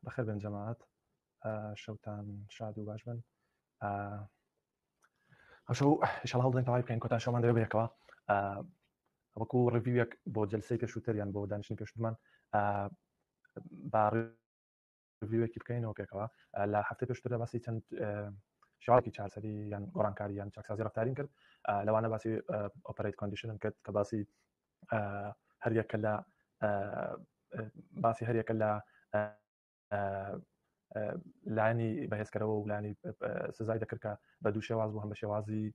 بەخێر بن جەماعەت شەوتان شاد و باش بن ئەمشەو ئینشاڵڵا هەوڵ دەین تەواوی بکەین کۆتان شەومان دەوێ بەیەکەوە وەکو ڕیڤیوێک بۆ جەلسەی پێشووتر یان بۆ دانیشتنی پێشووترمان با ڕیڤیوێکی بکەینەوە پێکەوە لە هەفتەی پێشووتردا باسی چەند شێوازێکی چارەسەری یان گۆڕانکاری یان چاکسازی ڕەفتارین کرد لەوانە باسی ئۆپەرەیت کۆندیشنم کرد کە باسی هەریەکە لە باسی هەریەکە لە لایانی بەهێزکەرەوە و لایانی سزای دەکرد کە بە دوو شێواز بوو هەم بە شێوازی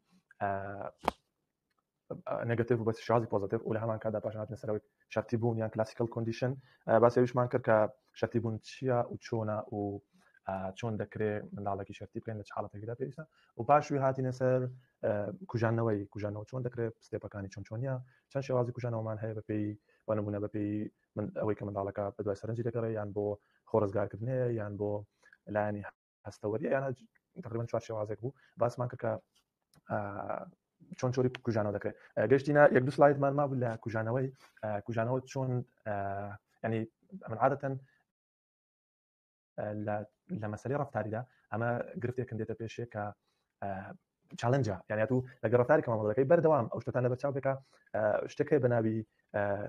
نگاتیو بە شێوازی پۆزیتیو و لە هەمان کاتدا پاشان هاتنە سەرەوەی شەرتی بوون یان کلاسیکال کۆندیشن باسیەویشمان کرد کە شەرتی بوون چییە و چۆنە و چۆن دەکرێت منداڵێکی شەرتی بکەین لە چ حاڵەتێکدا پێویستە و پاشوی هاتینە سەر کوژانەوە چۆن دەکرێت ستێپەکانی چۆنیە چەند شێوازی کوژانەوەمان هەیە بەپێی بە نمونە بەپێی ئەوەی کە منداڵەکە بە دوای سەرنجی دەگەڕێت یان بۆ خۆڕزگارکردنێ یان بۆ لایانی هەستەوەریە یان تقریبا چوار شێوازێک بوو باسمان کرد کە چۆن چۆری کوژانەوە دەکرێت گەشتینە یەک دو سلایدمان مابوو لە کوژانەوە چۆن ینی من عادەتەن لە مەسەلەی ڕەفتاریدا ئەمە گرفتێکم دێتە پێشێ کە چالنجە یعنی تو لە گەڕەفتاری کە مامەڵەکەی بەردەوام ئەو شتانە بەرچاو بێکە شتێکی بەناوی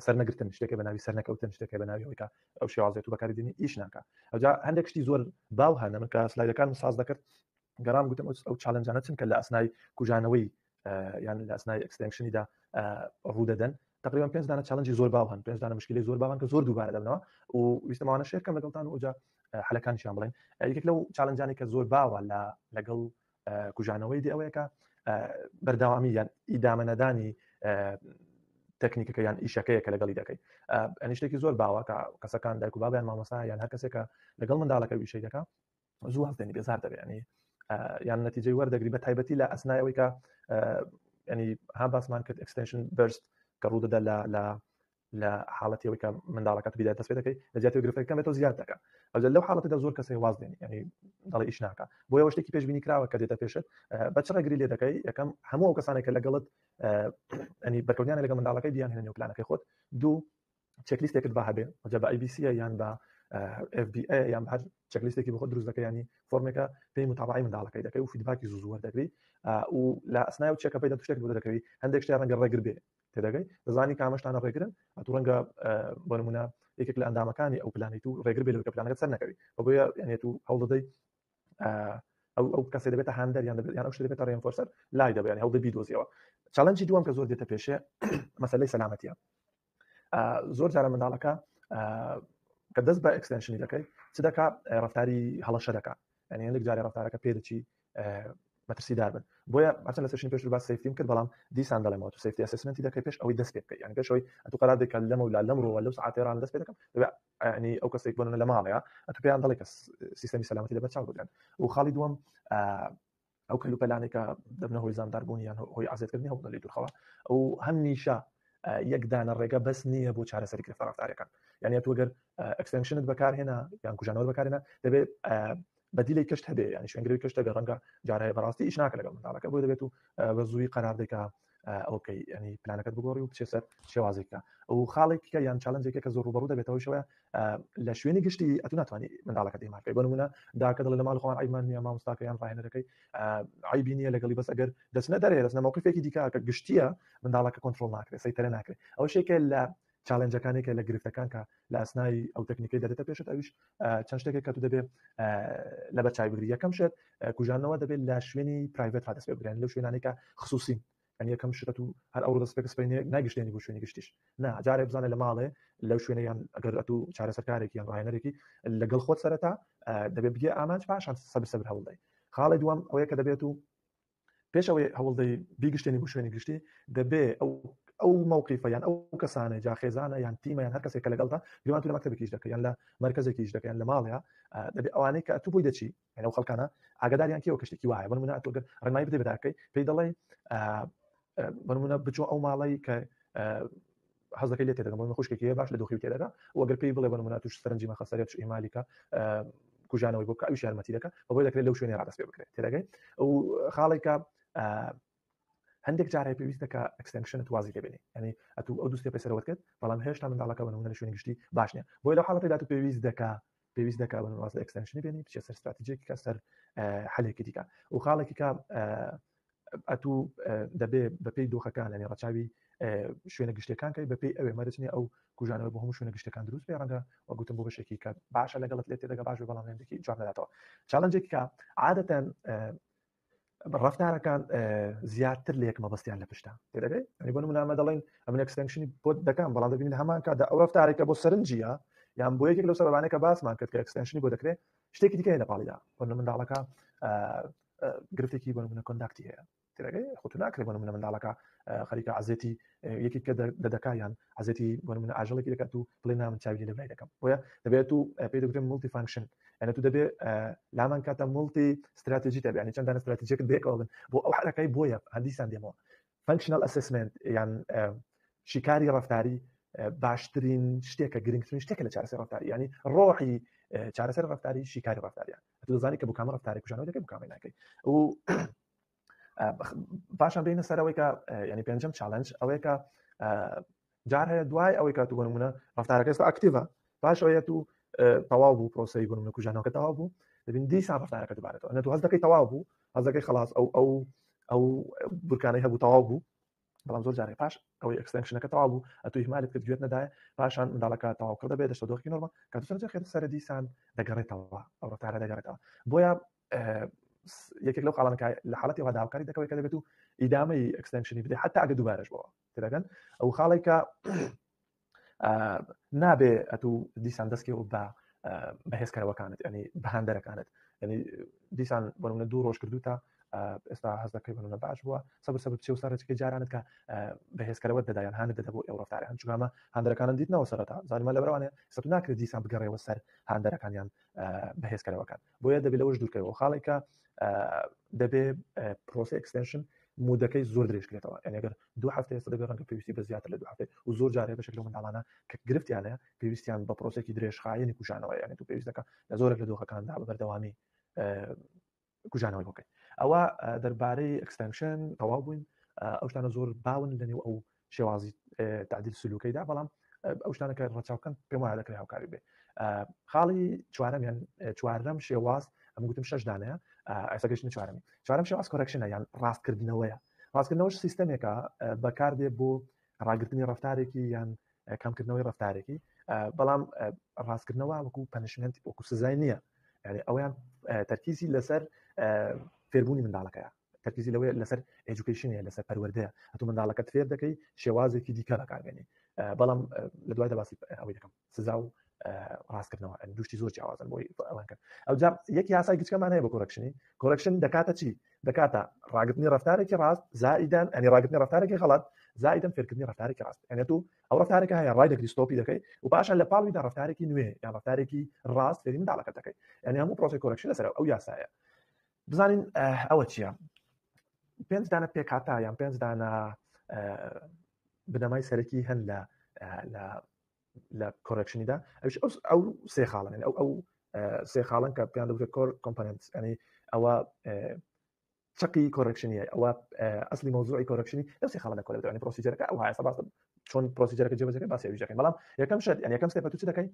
سەرنەگرتن شتێکی بەناوی سەرنەکەوتن شتێکی بەناوی ئەوەی کە ئەو شێوازێت و بەکاردێنی ئیش ناکە ئەوجا هەندێک شتی زۆر باو هەنە من کە سلایدەکان ساز دەکرد گەڕام گوتم ئەو چالنجانە چن کە لە ئەسنای کوژانەوەی یان لە ئەسنای ئەکستنکشنیدا ڕوودەدەن تقریبا 5 دانە چالنجی زۆر باو هەن 5 دانە مشکلی زۆر باوان کە زۆر دووبارە دەبنەوە و ویستمانە شێرکەم لەگەڵتان و ئەوجا حەلەکانیشیان بڵێن یەکێک لەو چالنجانی کە زۆر باوە لەگەڵ کوژانەوەی دی ئەوەیە کە بەرداوامی یان ئیدامە نەدانی تەکنیکەکە یان ئیشەکەیە کە لەگەڵی دەکەی ئەنی شتێکی زۆر باوە کە کەسەکان دایک و بابیان مامۆستا یان هەر کەسێکە لەگەڵ منداڵەکە ویشەی دەکات زوو هەڵدێنی بێزار دەبێت ینی یان نەتیجەی وەردەگری بە تایبەتی لە ئەسنایەوەی کە ینی ها باسمان کرد ئەکستنشن بەرست کە ڕوودەدا لە حاڵەتەوەی کە منداڵەکەت بیدا دەست پێ دەکەی لە جیاتی گرفتەکەمێتەوە زیاد دەکات ئەوجا لەو حاڵەتەدا زۆر کەسێک واز دێنی ینی دەڵی ئیش ناکە بۆیە ئەوە شتێکی پێشبینی کراوە کە دێتە پێشت بە چ ڕێگری لێ دەکەی یەکەم هەموو ئەو کەسانێک کە لەگەڵت ینی بەرکەوتیانە لەگەڵ منداڵەکەی بیان هێنێ و پلانەکەی خۆت دوو چێکلیستێکت بە هەبێ ئەوجا بە IBC یان بە FBA یان هەر چێکلیستێکی بە خۆت دروست دەکەی ینی فۆرمێکە پێی متابعی منداڵەکەی دەکەی و فیدباکی زوو وەردەگری و لە ئەسنای و چێکەپەیدا توشتێک بۆ دەکەوی هەندێک شتیان ڕەنگە ڕێگر بێ تێدەگەی دەزانی کامەشتانە ڕێگرن ئەتو ڕەنگە بۆ نمونە یەکێک لە ئەندامەکانی ئەو پلانیت و ڕێگر بێت کە پلانەکەت سەر نەکەوی بۆیە یعنی تو هەوڵ دەدەی ئەو کەسێک دەبێتە هاندەر یان ئەو شتێک دەبێتە ڕێنفۆرسەر لای دەبێت یعنی هەوڵ دەبی دۆزیەوە چالنجی دووەم کە زۆر دێتە پێشێ مەسەلەی سەلامەتیە زۆر جارە منداڵەکە کە دەست بە ئەکستنشنی دەکەی چ دەکا ڕەفتاری هەڵەشە دەکات یعنی هەندێک جارێ ڕەفتارەکە پێدەچی مەترسیدار بن بۆیە ئەچەند لە سێشنی پێش باس سیفتیم کرد بەڵام دیسان دەڵێمەوە تو سیفتی ئەسسمنتی دەکەی پێش ئەوەی دەست پێ بکەی یعنی پێش ئەوەی ئەتو قەرار دەکە لەمە و لەمڕۆوە لەو ساعاتێران دەست پێ دەکەم ینی ئەو کەسێک بۆنە لە ماڵەیە ئەتو پێیان دەڵێ کە سیستەمی سەلامەتی لە بەرچاو بگرن و خاڵی دووەم ئەو کەلوپەلانێک کە دەبنە هۆی زامداربوونی یان هۆی ئازێتکردنی هەوڵ دەڵێت دوورخەوە ئەو هەم نیشە یەک دانە ڕێگە بەس نییە بۆ چارەسەری گرفتە ڕەفتارەکان یعنی تو ئەگەر ئەکستنشنت بەکارهێنا یان کوژانەوە بەکارهێنا دەبێت بەدیلی کەشت هەبێ ینی شوێنگری کەشتە گە ڕەنگە جارهەیە بەڕاستی ئیش ناکە لەگەڵ منداڵەکە بۆ دەبێت و بە زووی قەرار دێکا ئەوکەی ینی پلانەکەت بگۆڕی و بچێ سەر شێوازێکە ئەو خاڵێکە یان چالنجێکە کە زۆر ڕوبەڕوو دەبێتەوەی شەوەیە لە شوێنی گشتی ئەتو ناتوانانی منداڵەکەت ئێمارکەی بۆ نمونە داکە دڵێ لە ماڵ خۆیان عیبمان نییە مامۆستاکە یان ڕاهێنەرەکەی عیبی نییە لەگەڵی بەس ئەگەر دەچنە دەرێ دەچنە موقفێکی دیکە کە گشتیە منداڵەکە کۆنتڕۆڵ ناکرێت سەیتەرە ناکرێت ئەو شێکە لە چالنجەکانێکە لە گرفتەکان کە لە ئەسنای ئەو تەکنیکەی دەدێتە پێشت ئەویش چەند شتێکێک کە تو دەبێت لە بەرچاوی بگری یەکەم شت کوژانەوە دەبێت لە شوێنی پرایڤێت دەست پێ بگرێن لەو شوێنانێکە خصوصین یعنی یەکەم شتە تو هەر ئەو دەست پێکسپێنێ ناگەشتێنی بۆ شوێنی گشتیش نا جارێ بزانێ لە ماڵێ لەو شوێنەیان ئەگەر ئەتو چارەسەرکارێکی یان ڕاهێنەرێکی لەگەڵ خۆت سەرەتا دەبێت بگێ ئامانج پاشان سەبر هەوڵ دەی خاڵی دووەم ئەوەیە کە دەبێت و پێشەوەی هەوڵ دەی بیگشتێنی بۆ شوێنی گشتی دەبێ ئەو مووقیفەیان ئەو کەسانە جاخێزانە یان تیمەیان هەر کەسێک کە لەگەڵدا گوێمان تو لە مەکتەبێکیش دەکەن یان لە مەرکەزێکیش دەکەن لە ماڵەیە دەبێت ئەوانەی کە تو بۆی دەچی یعنی ئەو خەڵکانە ئاگاداریان کێوە کەشتێکی وایە بۆ نمونە ئەتۆ ڕێنمایی بدەی بەداکەی پێی دەڵێ بۆ نمونە بچۆ ئەو ماڵەی کە حەز دەکەی لێ تێدەگەم بۆ خوشکێکی باش لە دۆخی تێدەگا و ئەگەر پێی بڵێ بۆ نمونە توش سەرنجی مەخەسەرێت توش ئیمالیکە کوژانەوەی بۆ کە ئەویش یارمەتی دەکات بۆی دەکرێت لەو شوێنێ ڕادەست پێ بکرێت تێدەگەی ئەو خاڵێکە هەندێک جارێ پێویستە کە ئەکستنشنت وازی لێبێنی ینی ئەتو ئەو دوستێ پێسەرەوەت کرد بەڵام هێشتا منداڵەکە بە نمونە لە شوێنی گشتی باش نییە بۆی لەو حاڵەتێدا تو پێویست دەکا پێویست دەکات بە واسطە ئەکستنشنی بێنی بچێت سەر استراتیژیەکی کە سەر حلێکی دیکە و خاڵێکی کە ئەتوو دەبێ بەپێی دۆخەکان لەنێ ڕەچاوی شوێنە گشتەکان کەی بەپێی ئەوێ مەرجنی ئەو کوژانەوە بە هەموو شوێنە گشتەکان دروست بێ ڕەنگە وەگوتم بۆ بەشێکی کە باشە لەگەڵت لێت تێدەگە باش بەڵام لێندێکی جوان نەداتەوە چالنجێکی کە عادەتەن ڕفتارەکان زیاتر لە یەک مەبەستیان لە پشتە تێدەگەی ئەنی بۆ نمونە ئەمە دەڵێن ئەمن ئەکستنشنی بۆ دەکەم بەڵام دەبینین هەمان کاتدا ئەو ڕفتارێکە بۆ سەرنجیە یان بۆ یەکێک لەو سەبەبانەیە کە باسمان کرد کە ئەکستنشنی بۆ دەکرێت شتێکی دیکە هەیە لە پاڵیدا بۆ منداڵەکە گرفتێکی بۆ نمونە کۆنداکتی هەیە تێدەگەی خۆت ناکرێت بۆ نمونە منداڵەکە خەریکە عەزێتی یەکی کە دەدەکا یان عەزێتی بۆ نمونە ئاژەڵێکی دەکات و بڵێ نامن چاوی لە لای دەکەم بۆیە دەبێت و پێی دەگوترێت مولتی فانکشن یعنی تو دەبێت لامان کاتە مولتی استراتیژی دەبێت یعنی چەندان استراتیژیەکە بێکەوە بن بۆ ئەو حرەکەی بۆیە هەندیسان دێمەوە فانکشنال ئەسسمنت یان شیکاری ڕفتاری باشترین شتێکە گرنگترین شتێکە لە چارەسەر ڕفتاری ینی ڕۆحی چارەسەر ڕفتاری شیکاری ڕفتاریان دەزانی کە بۆ کامە ڕفتاری کوژانەوە دەکەی بۆ کامەی ناکەی و باشان بینە سەرەوەی کە ینی پێنجەم چالنج ئەوەیە کە جار هەیە دوای ئەوەی کە تو بۆ نمونە ڕفتارەکە ئێستا ئەکتیڤە باش ئەوەیە تو تەواو بوو پرۆسەی بۆ نمونە کوژانەوەکە تەواو بوو دەبین دیسان ڕفتارەکە دووبارەتەوە ئەنە تو هەست دەکەی تەواو بوو هەست دەکەی خلاص ئەو بورکانەی هەبوو تەواو بوو بەڵام زۆر جارێک پاش ئەوەی ئەکستنشنەکە تەواو بوو ئەتو هیمالت کرد گوێت نەدایە پاشان منداڵەکە تەواو کردە بێت دەشتە دۆخی نۆرمال کە سەرجە خێت سەر دیسان دەگەڕێتەوە ئەو ڕفتارە دەگەڕێتەوە بۆیە یەکێک لەو خاڵانەکە لە حاڵەتی وا داواکاری دەکەوێت کە دەبێت و ئیدامەی ئەکستنشنی بدەیت حتا ئەگە دووبارەش بەوە تێدەگەن ئەو خاڵێک کە نابێ ئەتو دیسان دەستکەوە بە بەهێزکارەوەکانت ینی بەهاندەرەکانت ینی دیسان بۆ نمونە دوو ڕۆژ کردو تا ئێستا هەست دەکەی بە نمونە باش بووە سەبر چێ و سەرچکەی جارانت کە بەهێزکارەوەت دەدایان هاانت دەدە بۆ ئەو ڕفتاری هەم چونکە ئەمە هاندەرەکانن دیتنەوە سەرەتا زانیمە لەبەرەوانێ سەر ناکرێت دیسان بگەڕێەوە سەر هاندەرەکانیان بەهێزکارەوەکان بۆیە دەبێت لەوەش دوورکەوە خاڵێکە دەبێ پرۆسی ئەکستنشن مودەکەی زۆر درێژکرێتەوە یعنی ئەگەر دوو هەفتە ئێستا دەبێت ڕەنگە پێویستی بە زیاتر لە دوو هەفتە و زۆر جارێ بەشێک لەو منداڵانە کە گرفتیانەیە پێویستیان بە پرۆسێکی درێژخایەنی کوژانەوە یعنی تو پێویست دەکات لە زۆرێک لە دۆخەکاندا بە بەردەوامی کوژانەوەی بۆکەی ئەوە دەربارەی ئەکستنشن تەواو بووین ئەو شتانە زۆر باون لەنێو ئەو شێوازی تعدیل سلوکەیدا بەڵام ئەو شتانە کە ڕەچاوکەن پێم وایە دەکرێت هاوکاری بێ خاڵی چوارەمیان چوارەم شێواز ئەم گوتم شەش دانەیە ئەسەگەشتنی چوارەم شێواز کۆرەکشنە یان ڕاستکردنەوەیە ڕاستکردنەوەش سیستەمێکە بەکاردێ بۆ ڕاگررتنی ڕفتارێکی یان کەمکردنەوەی ڕفتارێکی بەڵام ڕاستکردنەوە وەکو پەنیشمنت وەکو سزای نییە یعنی ئەویان تەرکیزی لەسەر فێربوونی منداڵەکەیە تەرکیزی لەوەیە لەسەر ئێجوکیشنیە لەسەر پەروەردەیە هەتوو منداڵەکەت فێر دەکەی شێوازێکی دیکە بەکاربێنی بەڵام لە دوای دەباسی ئەوەی دەکەم سزا و ڕاستکردنەوە دوشتی زۆر جیاوازن بۆی ئەوان کرد ئەو جا یەکی یاسای گچکەمان هەیە بە کۆرەکشن دەکاتە چی دەکاتە ڕاگررتنی ڕفتارێکی ڕاست زائیدان ئەنی ڕاگررتنی ڕفتارێکی غەڵەت زائیدان فێرکردنی ڕفتارێکی ڕاست ئەنێ تو ئەو ڕفتارێکە هەیە ڕای دەکەی ستۆپی دەکەی و پاشان لە پاڵیدا ڕفتارێکی نوێ یان ڕفتارێکی ڕاست فێری منداڵەکەت دەکەی یعنی هەموو پرۆسی کۆرەکشن لەسەر ئەو یاسایە بزانین ئەوە چییە پێنج دانە پێکهاتە یان پێنج دانە بنەمای سەرەکی هەن لە کۆرەکشنیدا ئەو سێ خاڵن ئەو سێ خاڵن کە پێیان دەوترێت کۆر کۆمپۆننت ینی ئەوە چقی کۆرەکشنیە ئەوە ئەسلی مۆزوعی کۆرەکشنی ئەو سێ خاڵە کۆرەکشنی ینی پرۆسیجەرەکە ئەو هەیە باس چۆن پرۆسیجەرەکە جێبەجێ باسی ئەویش دەکەین بەڵام یەکەم شت یعنی یەکەم ستێپ تو چ دەکەی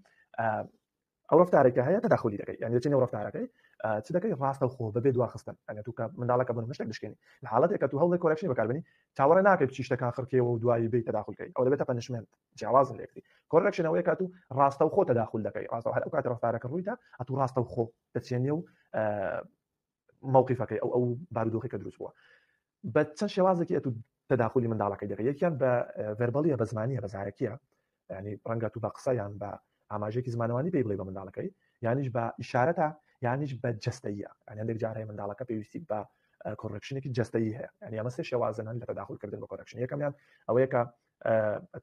ئەو ڕفتارێکە هەیە تەداخلی دەکەی یعنی دەچینە ڕفتارەکەی چ دەکەی ڕاستە خۆ بەبێ دواخستن ئەگەر تو کە منداڵەکە بن مشتێک دشکێنی لە حاڵەتێکە تو هەوڵی کۆرەکشنی بەکاربێنی چاوەڕێ ناکەی بچی شتەکان خڕکێەوە و دوایی بێ تەداخلکەی ئەو دەبێتە پەنیشمنت جیاوازن لێکری کۆرەکشنەوەی کە تو ڕاستە و خۆ تەداخل دەکەی ڕاستە هەر ئەو کاتە ڕفتارەکە ڕوویدا ئەتو ڕاستە و خۆ دەچێنی و موقفەکەی ئەو بارودۆخی کە دروست بووە بە چەند شێوازێکی ئەتو تەداخلی منداڵەکەی دەکەی یەکیان بە ڤێربەڵیە بە زمانیە بە زارەکیە ینی ڕەنگە تو بە قسەیان بە ئاماژێکی زمانەوانی پێی بڵێ بە منداڵەکەی یانیش بە ئیشارەتە یانیش بە جەستەیە ئەنی هەندێک جار هەیە منداڵەکە پێویستی بە کۆرەکشنێکی جەستەیی هەیە ینی ئەمە سێ شێوازن لە تەداخلکردن بە کۆرەکشن یەکەمیان ئەوەیە کە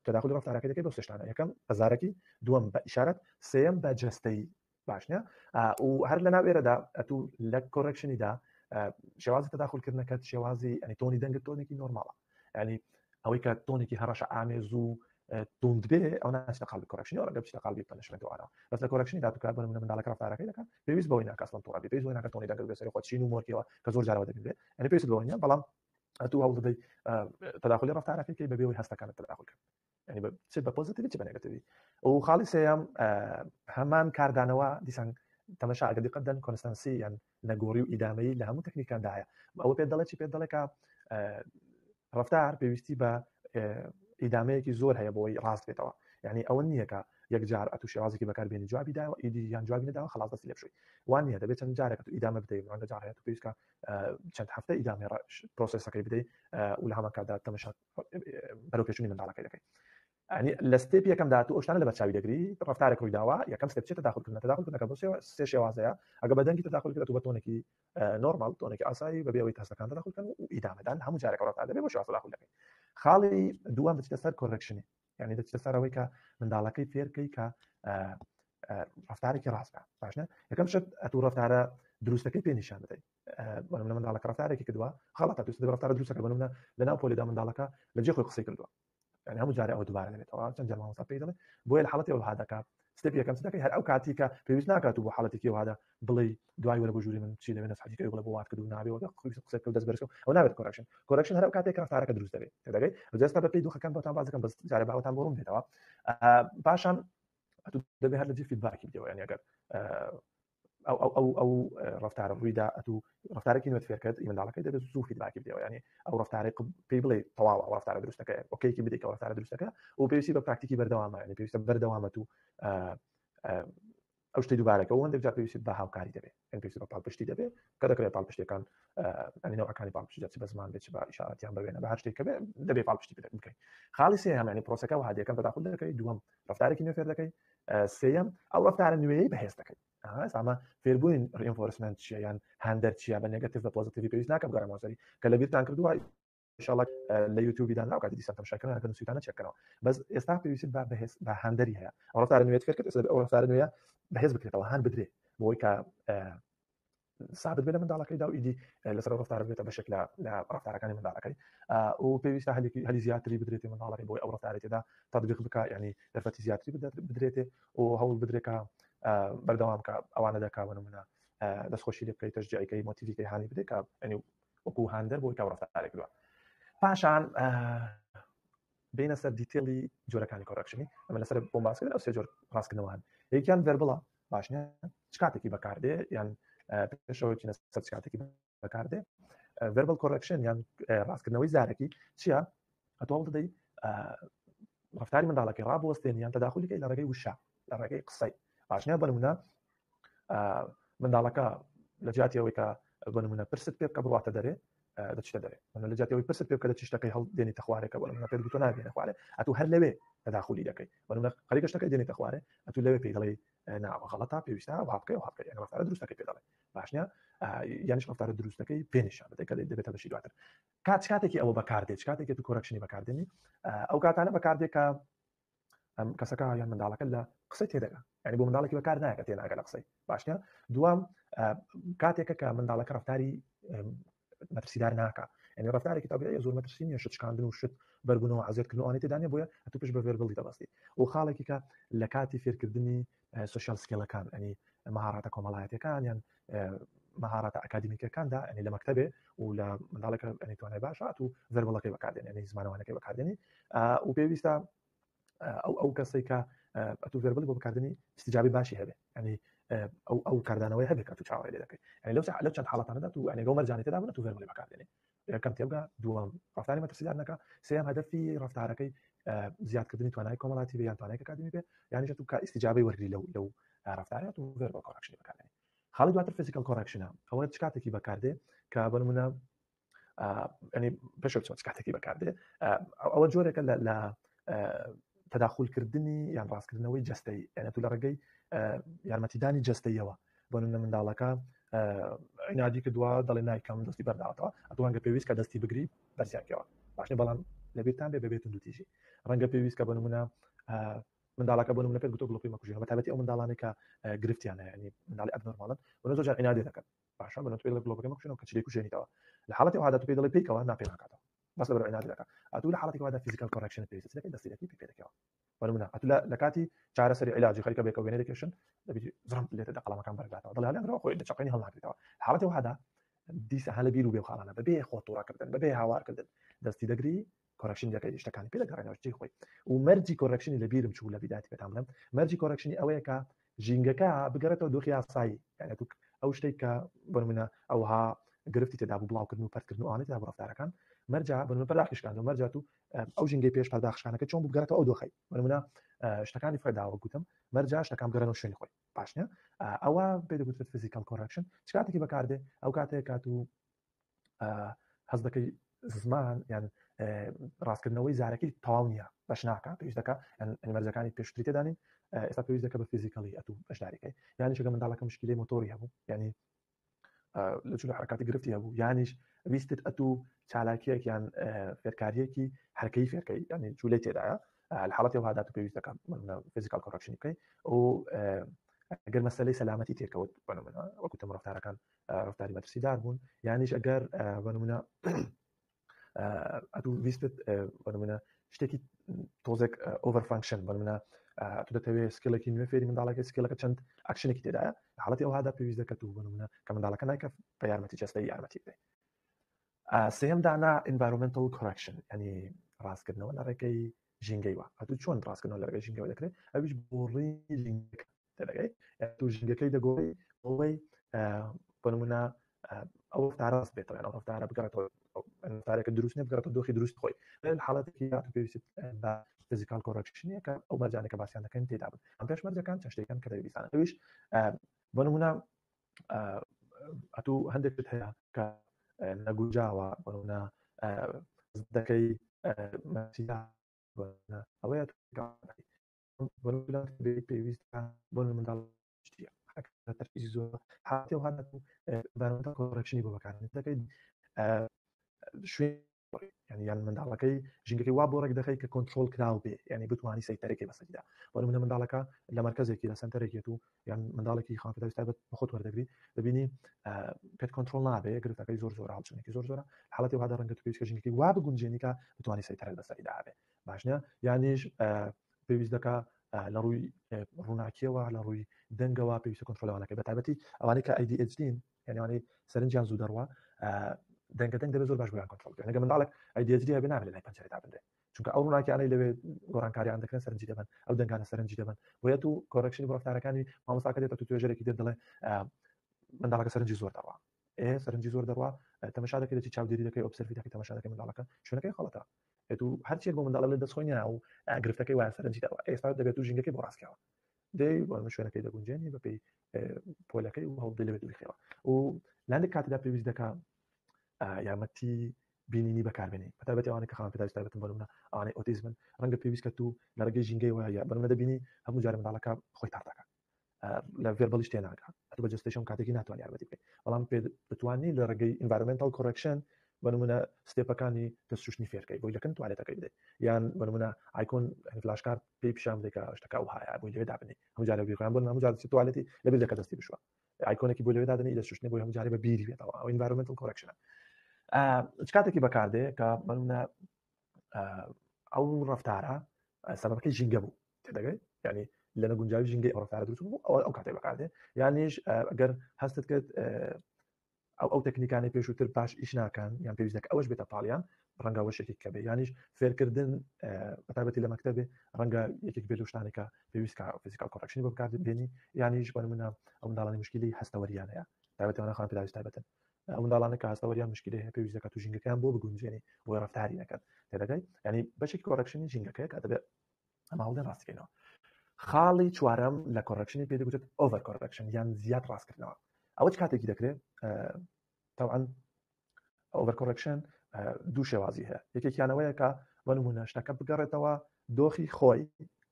تەداخلی ڕفتارەکەی دەکەی بۆ سێشتانە یەکەم بە زارەکی دووەم بە ئیشارەت سێەم بە جەستەیی باشنە و هەر لە ناو ئێرەدا ئەتو لە کۆرەکشنیدا شێوازی تەداخلکردنەکەت شێوازی ئەنی تۆنی دەنگت تۆنێکی نۆرماڵە ینی ئەوەی کە تۆنێکی هەڕەشە ئامێز و توند بێ ئەو ناچێتە قاڵبی کۆرەکشنی ئەو ڕەنگە بچێتە قاڵبی پەنیشمنت وانەوە بەس لە کۆرەکشنیدا تو کار بە منداڵەکە ڕفتارەکەی دەکات پێویست بەوەی ناکە ئەسڵەن تۆڕە بێ پێویست بەوەی ناکە تۆنی دەنگت بێ سەری خۆ چین و مۆرکیەوە کە زۆر جارەوە دەبێت ئەنی پێویست بەوە نییە بەڵام تو هەوڵ دەدەی تداخلی ڕفتارەکەی بەبێەوەی هەستەکانت تداخل کرد ینی چ بە پۆزیتیڤ چ بە نێگەتیڤ و خاڵی سێیەم هەمان کاردانەوە دیسان تەمەشا ئەگەر دیقەت دەن کۆنستانسی یان نەگۆڕی و ئیدامەیی لە هەموو تەکنیکاندایە ئەوە پێ دەڵێت چی پێ دەڵێ کە ڕفتار پێویستی بە ئیدامەیەکی زۆر هەیە بۆی ڕاست بێتەوە یعنی ئەوە نییە کە یەکجار ئەتو شێوازێکی بەکاربێنی جوابی داوە ئیدی یان جوابی نەداوە خلاص دەستی لێ بشوی وان نییە دەبێت چەند جارێک تو ئیدامە بدەیت ڕەنگە جار هەیە تو پێویست کە چەند هەفتە ئیدامێ پرۆسسەکەی بدەیت و لە هەمان کاتدا تەمەشا بەرەو پێشونی منداڵەکەی دەکەیت يعني لستيب يكم داتو أشتغل اللي بتشاوي دقري رفتارك روي دوا يكم ستيب شيء تداخل كنا كبوسي سيشي وازيا أجا بدن كي تداخل كده تبغى تونكي نورمال تونكي أساي ببيع ويتحسن كان تداخل كان وإدامة دان هم جارك ورا تعدي بيبوش تداخل لك خالي دوام بتشتغل كوركشني يعني بتشتغل ويكا من دالكي فير كي كا رفتارك راسبه باشنا يكم شت أتو رفتاره دروستك بين نشان بدي وانا من دالك رفتارك كدوا خلاص تدوس رفتار دروستك وانا لنا بولي دام من دالك لجي خو قصي كدوا يعني هم جاري او دوباره دەبێت ئەوە چەند جەرمان وەسە پێی دەڵێ بۆیە لە حاڵەتی ئەو هادەکە ستێپ یەکەم چ دەکەی هەر ئەو کاتی کە پێویست ناکات و بۆ حاڵەتێکی هادا بڵێ دوای وەرە بۆ ژووری من چی دەبێت نەسحەتی بڵێ بۆ وات کردو نابێ قسە کەوت دەست بەرزکەوت ئەو نابێت کۆرەکشن هەر ئەو کاتێک ڕفتارەکە دروست دەبێت دەگەی جەستا بە پێی دووخەکان بۆتان باز دەکەم بەس جارێ باوەتان بۆ ڕوون بێتەوە پاشان دەبێت هەر لەجێ فیدباکی بدەوە یعنی ئەگەر او رفتار رويدا اتو رفتارك انه تفكرت من دالك دبي زو فيدباك بديو يعني او رفتارك بيبلي طواوا او رفتار دروستك اوكي كي بديك او رفتار دروستك وبيسي ببراكتيكي بردوام يعني بيسي بردوامتو او شتي دوباره كون دبي بيسي بها وكاري دبي ان بيسي بطال بشتي دبي كذا كذا طال بشتي كان يعني نوع كان طال بشتي بس ما بيتش اشارات يعني بينه بهر شتي كبي دبي طال بشتي بدك ممكن خالص يعني بروسكا وهذه كان تدخل لك دوام رفتارك انه فير لك سيم او رفتار نوعي بهستك زعما فێربووین ڕینفۆرسمنت چیە یان هەندەر چیە بە نێگەتیڤ بە پۆزیتیڤ پێویست ناکەم گەڕەمەوەسەری کە لە بیرتان کردووە ئینشاڵڵا لە یوتیوبیدا ناوکاتی دیسان تەماشاکردن هەکەن نووسیتانە چێکەکەنەوە بەس ئێستا پێویست بە هەندەری هەیە ئەو ڕفتارە نوێت فێر کرد ئێستا ئەو ڕفتارە نوێیە بەهێز بکرێتەوە هەن بدرێ بۆی کە ثابت بێت لە منداڵەکەیدا و ئیدی لەسەر ڕفتارە بێتە بەشێک لە ڕفتارەکانی منداڵەکەی و پێویستە هەلی زیاتری بدرێتێ منداڵەکەی بۆی ئەو ڕفتارێتێدا تطبیق بکە یعنی دەرفەتی زیاتری بدرێتێ و هەوڵ بدرێکە بەردەوام کە ئەوانە دەکاون منە دەستخۆشی لێ بکەیت تەشجیعەکەی مۆتیڤیکەی هانی بدێت کە ئەنی وەکو هەندەر بۆی کە ڕفتارێک دووە پاشان بینە سەر دیتێڵی جۆرەکانی کۆرەکشنی ئەمە لەسەر بۆم باسکردن ئەو سێ جۆر ڕاستکردنەوە هەن یەکیان ڤێربڵە باشنە چ کاتێکی بەکاردێ یان پێشەوەی چینە سەر چ کاتێکی بەکاردێ ڤێربڵ کۆرەکشن یان ڕاستکردنەوەی زارێکی چییە ئەتۆڵ دەدەی ڕفتاری منداڵەکەی ڕابوەستێن یان تەداخلیکەی لە ڕێگەی وشە لە ڕێگەی قسەی باشنە بنمونە منداڵەکە لە جیاتیەوەی کە بنمونە پرست پێ بکە بڕاتە دەرێ دەچێتە دەرێ من لە جیاتیەوەی پرست پێ بکە دە چشتەکەی هەڵ دێنیتە خوارێکە بنمونە پێ گوتۆ نابێنە خوارێ ئەتو هەر لەوێ تەداخلی دەکەی بنمونە خەریکە شتەکەی دێنیتە خوارێ ئەتو لەوێ پێی دەڵێ ناوە غەڵەتە پێویستە وابکەی و هەبکەی یعنی ڕفتارە دروستەکەی پێ دەڵێ باشنە یانیش ڕفتارە دروستەکەی پێنیشان بدەیت کە دەبێتە بەشی دواتر کاتێکی ئەوە بەکاردێت کاتێکی تو کۆرەکشنی بەکاردێنی ئەو کاتانە بەکاردێت کە کەسەکە یان منداڵەکە لە قسەی تێدەگا ینی بۆ منداڵێکی بەکار نایکە تێناگە لە قسەی باشنە دوام کاتێکە کە منداڵەکە ڕفتاری مەترسیدار ناکە ینی ڕفتارێکی تابعی زۆر مەترسی نیە شت شکاندن و شت بەربوونەوە عەزێتکردن ئەوانەی تێدانێ بۆیە ئەتو پێش بە ڤێربڵی دەبەستی و خاڵێکی کە لە کاتی فێرکردنی سوشیال سکیلەکان ینی مەهارەتە کۆمەڵایەتەکان یان مەهارەتە ئەکادمیکەکاندا ینی لە مەکتەبێ و لە منداڵەکە ینی توانای باشە ئەتو ڤێربڵەکەی بەکاردێن ینی زمانەوانەکەی بەکاردێنی و پێویستە ئەو کەسێک کە ئەتو ڤێربڵی بۆ بەکاردنی استیجابی باشی هەبێ ینی ئەو کاردانەوەی هەبێت کە تو چاوەڕێ لێ دەکەی ینی لەو چەند حاڵەتانەدا تو ینی گەو مەرجانێت تێدا بنە تو ڤێربڵی بەکاردێنی یەکەم تێبگە دووەم ڕفتاری مەترسیدار نەکە سێم هەدەفی ڕفتارەکەی زیادکردنی توانای کۆمەڵاتی بێ یان توانای ئەکادمی بێ یانیش تو کە استیجابی وەرگری لەو ڕفتارەت و ڤێربڵ کۆرەکشنی بەکاردێنی خاڵی دواتر فیزیکال کۆرەکشنە ئەوە چ کاتێکی بەکاردێ کە بنمونە ینی پێش چ کاتێکی بەکاردێ ئەوە جۆرێکە لە تداخلکردنی یان ڕاستکردنەوەی جەستەی یعنی تو لە ڕێگەی یارمەتیدانی جەستەیەوە بۆ منداڵەکە عنادی کردووە دەڵێ نایکەم دەستی بەرداوەتەوە ئەتوانگە پێویست کە دەستی بگری بەرزیاکەوە باشنە بەڵام لەبیرتان بێتون دوتیژی ڕەنگە پێویست کە بنمونە منداڵەکە بنمونە پێت گوتۆ گڵۆپی مەکوژی بەتابەتی ئەو منداڵانی کە گرفتیانە ینی منداڵی ئەبنۆرماڵن بۆ زۆر جار عنادی دەکەن باشە بنۆ پێ لە گڵۆپەکە مەکوژنەوە کە چی کوژێنیتەوە لە حاڵەتی ئەوەدا تو پێ دەڵێ پێیکەوە ناپێ ناکاتەوە بەس لەبەر عنادی دەکات ئەتو لە حاڵەتی ئەوەدا فیزیکال کۆرەکشن پێویستە دەکەی دەستی پێ دەکەوە بنمونە ئەتو لە کاتی چارەسەری علاجی خەریکە بێکەوە وێنەرێکشن دەبی زڕم لێتە قەڵەمەکان بەرگاتەوە دڵ هەڵێنەوە خۆی دەچەقێنی هەڵناگرێتەوە حاڵەتی ئەوەدا دیسە هەلە بیر و بێ خاڵانە بەبێ خۆتوڕاکردن بەبێ هاوارکردن دەستی دەگری کۆرەکشن دەکەی شتەکانی پێ دەگەڕێنەوە شتێکی خۆی و مەرجی کۆرەکشنی لە بیرم چوو لە بیداتی پێتان بڵێم مەرجی کۆرەکشنی ئەوەیە کە ژینگەکە بگەڕێتەوە دۆخی یاسایی یعنی تو ئەو شتێک کە بەنمونە ئەوها گرفتی تێدا بوو بڵاوکردن و پەرکردن و ئاڵی تێدا بۆ ڕەفتارەکان مەرجە بەنمونە پەرداخیشکان و مەرجە تو ئەو ژینگەی پێش پەرداخشانەکە چۆن بگەڕێتەوە ئەو دۆخەی بەنمونە شتەکانی فێداوە گوتم مەرجە شتەکان بگەڕێنەوە شوێنی خۆی باشنە ئەوە پێ دەگوترێت فیزیکال کۆرەکشن چ کاتێکی بەکاردێ ئەو کاتێک کات و هەز دەکەی زمان یان ڕاستکردنەوەی زارەکی تەواو نییە بەش ناکە پێویست دەکە مەرجەکانی پێشتری تێدانین ئێستا پێویست دەکە بە فیزیکەلی ئەتو بەشداریەکەی یانی شەکە منداڵەکە مشکلی مۆتۆری هەبوو ینی لە چوو لە حرکاتی گرفتی هەبوو یانیش ویستت ئەتو چالاکیەک یان فێرکاریەکی حرکەی فێرکەی ینی جوولەی تێدایە الحالەتی ئەو هادات پێویست دەکەم فیزیکال کۆرەکشنی بکەی و ئەگەر مەسەلەی سەلامەتی تێکەوت بەنمونە وەکوتم ڕفتارەکان ڕفتاری مەترسیدار بوون یانیش ئەگەر بەنمونە ئەتو ویستت بەنمونە شتێکی تۆزێک ئۆڤەر فانکشن بەنمونە تو دەتەوێت سکیلێکی نوێ فێری منداڵەکە سکیلەکە چەند ئاکشنێکی تێدایە حاڵەتی ئەو هادا پێویست دەکەت و بەنمونە کە منداڵەکە نایکە بە یارمەتی جەستەی یارمەتی بدەیت سێم دانا environmental correction ینی ڕاستکردنەوە لە ڕێگەی ژینگەی وە ئەتو چۆن ڕاستکردنەوە لە ڕێگەی ژینگەوە دەکرێت ئەویش بۆڕی ژینگەکە تێدەگەی تو ژینگەکەی دەگۆڕی بۆی بەنمونە ئەو ڕفتارە ڕاست بێتەوە یان ئەو ڕفتارە بگەڕێتەوە ڕفتارێکە دروست نیە بگەڕێتەوە دۆخی دروست خۆی لە حاڵەتێکی تو پێویست بە فیزیکال کۆرەکشنیە کە ئەو مەرجانێکە باسییان دەکەن تێدا بن ئەم پێشمەرجەکان چەند شتێکن کە دەویستانە ئەویش بەنمونە ئەتو هەندێکت هەیە کە نەگونجاوە بەنمونە دەکەی ئەوەیە پێویستە بۆ منداڵ تەرکیزی زۆر حاڵەتی ئەو هاتوو environmental کۆرەکشنی بۆ بەکارهێنان دەکەیت شوێن یان منداڵەکەی ژینگەکەی وا بۆ ڕێک دەخەی کە کۆنتترۆل کراو بێ یعنی بتوانانی سەیتەرێکی بەسەریدا بەنمونە منداڵەکە لە مرکزێکی لە سنتەرێکێت و یان منداڵێکی خانپێداوی تایبەت بە خۆت وەردەگری دەبینی پێت کۆنتترۆل نابێ گرفتەکەی زۆر زۆر هاڵچنێکی زۆر زۆرە حاڵەتی هادا ڕەنگە تو پێویست ژینگەکەی وا بگونجێنی کە بتوانانی سەیتەرێک بەسەریدا بێ باشنە یانیش پێویست دەکە لە ڕووی ڕووناکیەوە لە ڕووی دەنگەوە پێویستە کۆنتترۆلەوانەکەی بە تایبەتی ئەوانەی کە ADHD یعنی سەرنجیان زوو دەڕوا دەنگە دەنگ دەبێت زۆر باش بۆیان کۆنتترۆل بکەن ئەگەر منداڵێک ADHD هەبێ نابێت لای پەنجەرەدا بندرێت چونکە ئەو ڕووناکیانەی لەوێ گۆڕانکاریان دەکەن سەرنجی دەبن ئەو دەنگانە سەرنجی دەبن بۆیە تو کۆرەکشنی بۆ ڕفتارەکانی مامۆستاکە دێتە تو توێژەرێکی دێت دەڵێ منداڵەکە سەرنجی زۆر دەڕوا سەرنجی زۆر دەڕوا تەماشا دەکەی دەچی چاودێری دەکەی ئۆبسەرڤی دەکەی تەماشا دەکەی منداڵەکە شوێنەکەی خەڵەتە تو هەرچێک بۆ منداڵە لە دەستخۆینە و گرفتەکەی وایە سەرنجی دەڕوا ئێستا دەبێت و ژینگەکەی بۆ ڕاستکەوە دەی بۆ شوێنەکەی دەگونجێنی بەپێی پۆلەکەی و هەوڵ دەبێت دوخێەوە و لاندێک کاتێدا پێویست دەکە یارمەتی بینینی بەکاربێنی بەتابەتی ئەوانەی کە خانپێداوی تایبەتن بەنمونە ئەوانەی ئۆتیزمن ڕەنگە پێویست کە تو لە ڕێگەی ژینگەی وایە بەنمونە دەبینی هەموو جارە منداڵەکە خۆی تاڕ دەکات لە ڤێربەڵیش تێناکات ئەتو بە جستەیشەم کاتێکی ناتوانانی یارمەتی بکەیت بەڵام پێ بتوانانی لە ڕێگەی environmental correction بەنمونە ستێپەکانی دەستشوشنی فێرکەی بۆی لەکەن توالێتەکەی بدەیت یان بەنمونە ئایکۆن فلاشکار پێی پیشان بدەیت کە شتەکە ئەو هەیە بۆی لەوێ دابنی هەموو جارە بیرخوایان بۆ هەموو جارە توالێتی لەبیر دەکە دەستی بشوە ئایکۆنێکی بۆ لەوێ دادنی دەستشوشنی بۆی هەموو جارێ بە بیری بێتەوە ئەو environmental correction کاتێکی بەکاردێ کە بەنمونە ئەو ڕفتارە سەبەبەکەی ژینگە بوو تێدەگەی ینی لە نەگونجاوی ژینگەی ئەو ڕفتارە دروست بوو ئەو کاتێک بەکاردێ یانیش ئەگەر هەستت کرد ئەو تەکنیکانی پێشووتر باش ئیش ناکەن یان پێویست دەکە ئەوەش بێتە پاڵیان ڕەنگە وەشێکی کە بێ یانیش فێرکردن بەتابەتی لە مەکتەبێ ڕەنگە یەکێک بێت لەو شتانێکە پێویست کە فیزیکال کۆرەکشنی بۆ بەکاردێنی یانیش بەنمونە ئەو منداڵانی مشکلی هەستەوەریان هەیە تایبەتەوە خانپێداوی تایبەتن ئەو منداڵانە کە هەستەوەریان مشکلی هەیە پێویست دەکات و ژینگەکەیان بۆ بگونجێنی بۆ ڕفتاری نەکەن تێدەگەی ینی بەشێکی کۆرەکشنی ژینگەکەیە کە دەبێت ئەم هەوڵدەن ڕاستکەینەوە خاڵی چوارەم لە کۆرەکشنی پێ دەگوترێت ئۆڤەر کۆرەکشن یان زیاد ڕاستکردنەوە ئەوە کاتێکی دەکرێت طبعا ئۆڤەر کۆرەکشن دوو شێوازی هەیە یەکێکیانەوەیە کە بەنمونە شتەکە بگەڕێتەوە دۆخی خۆی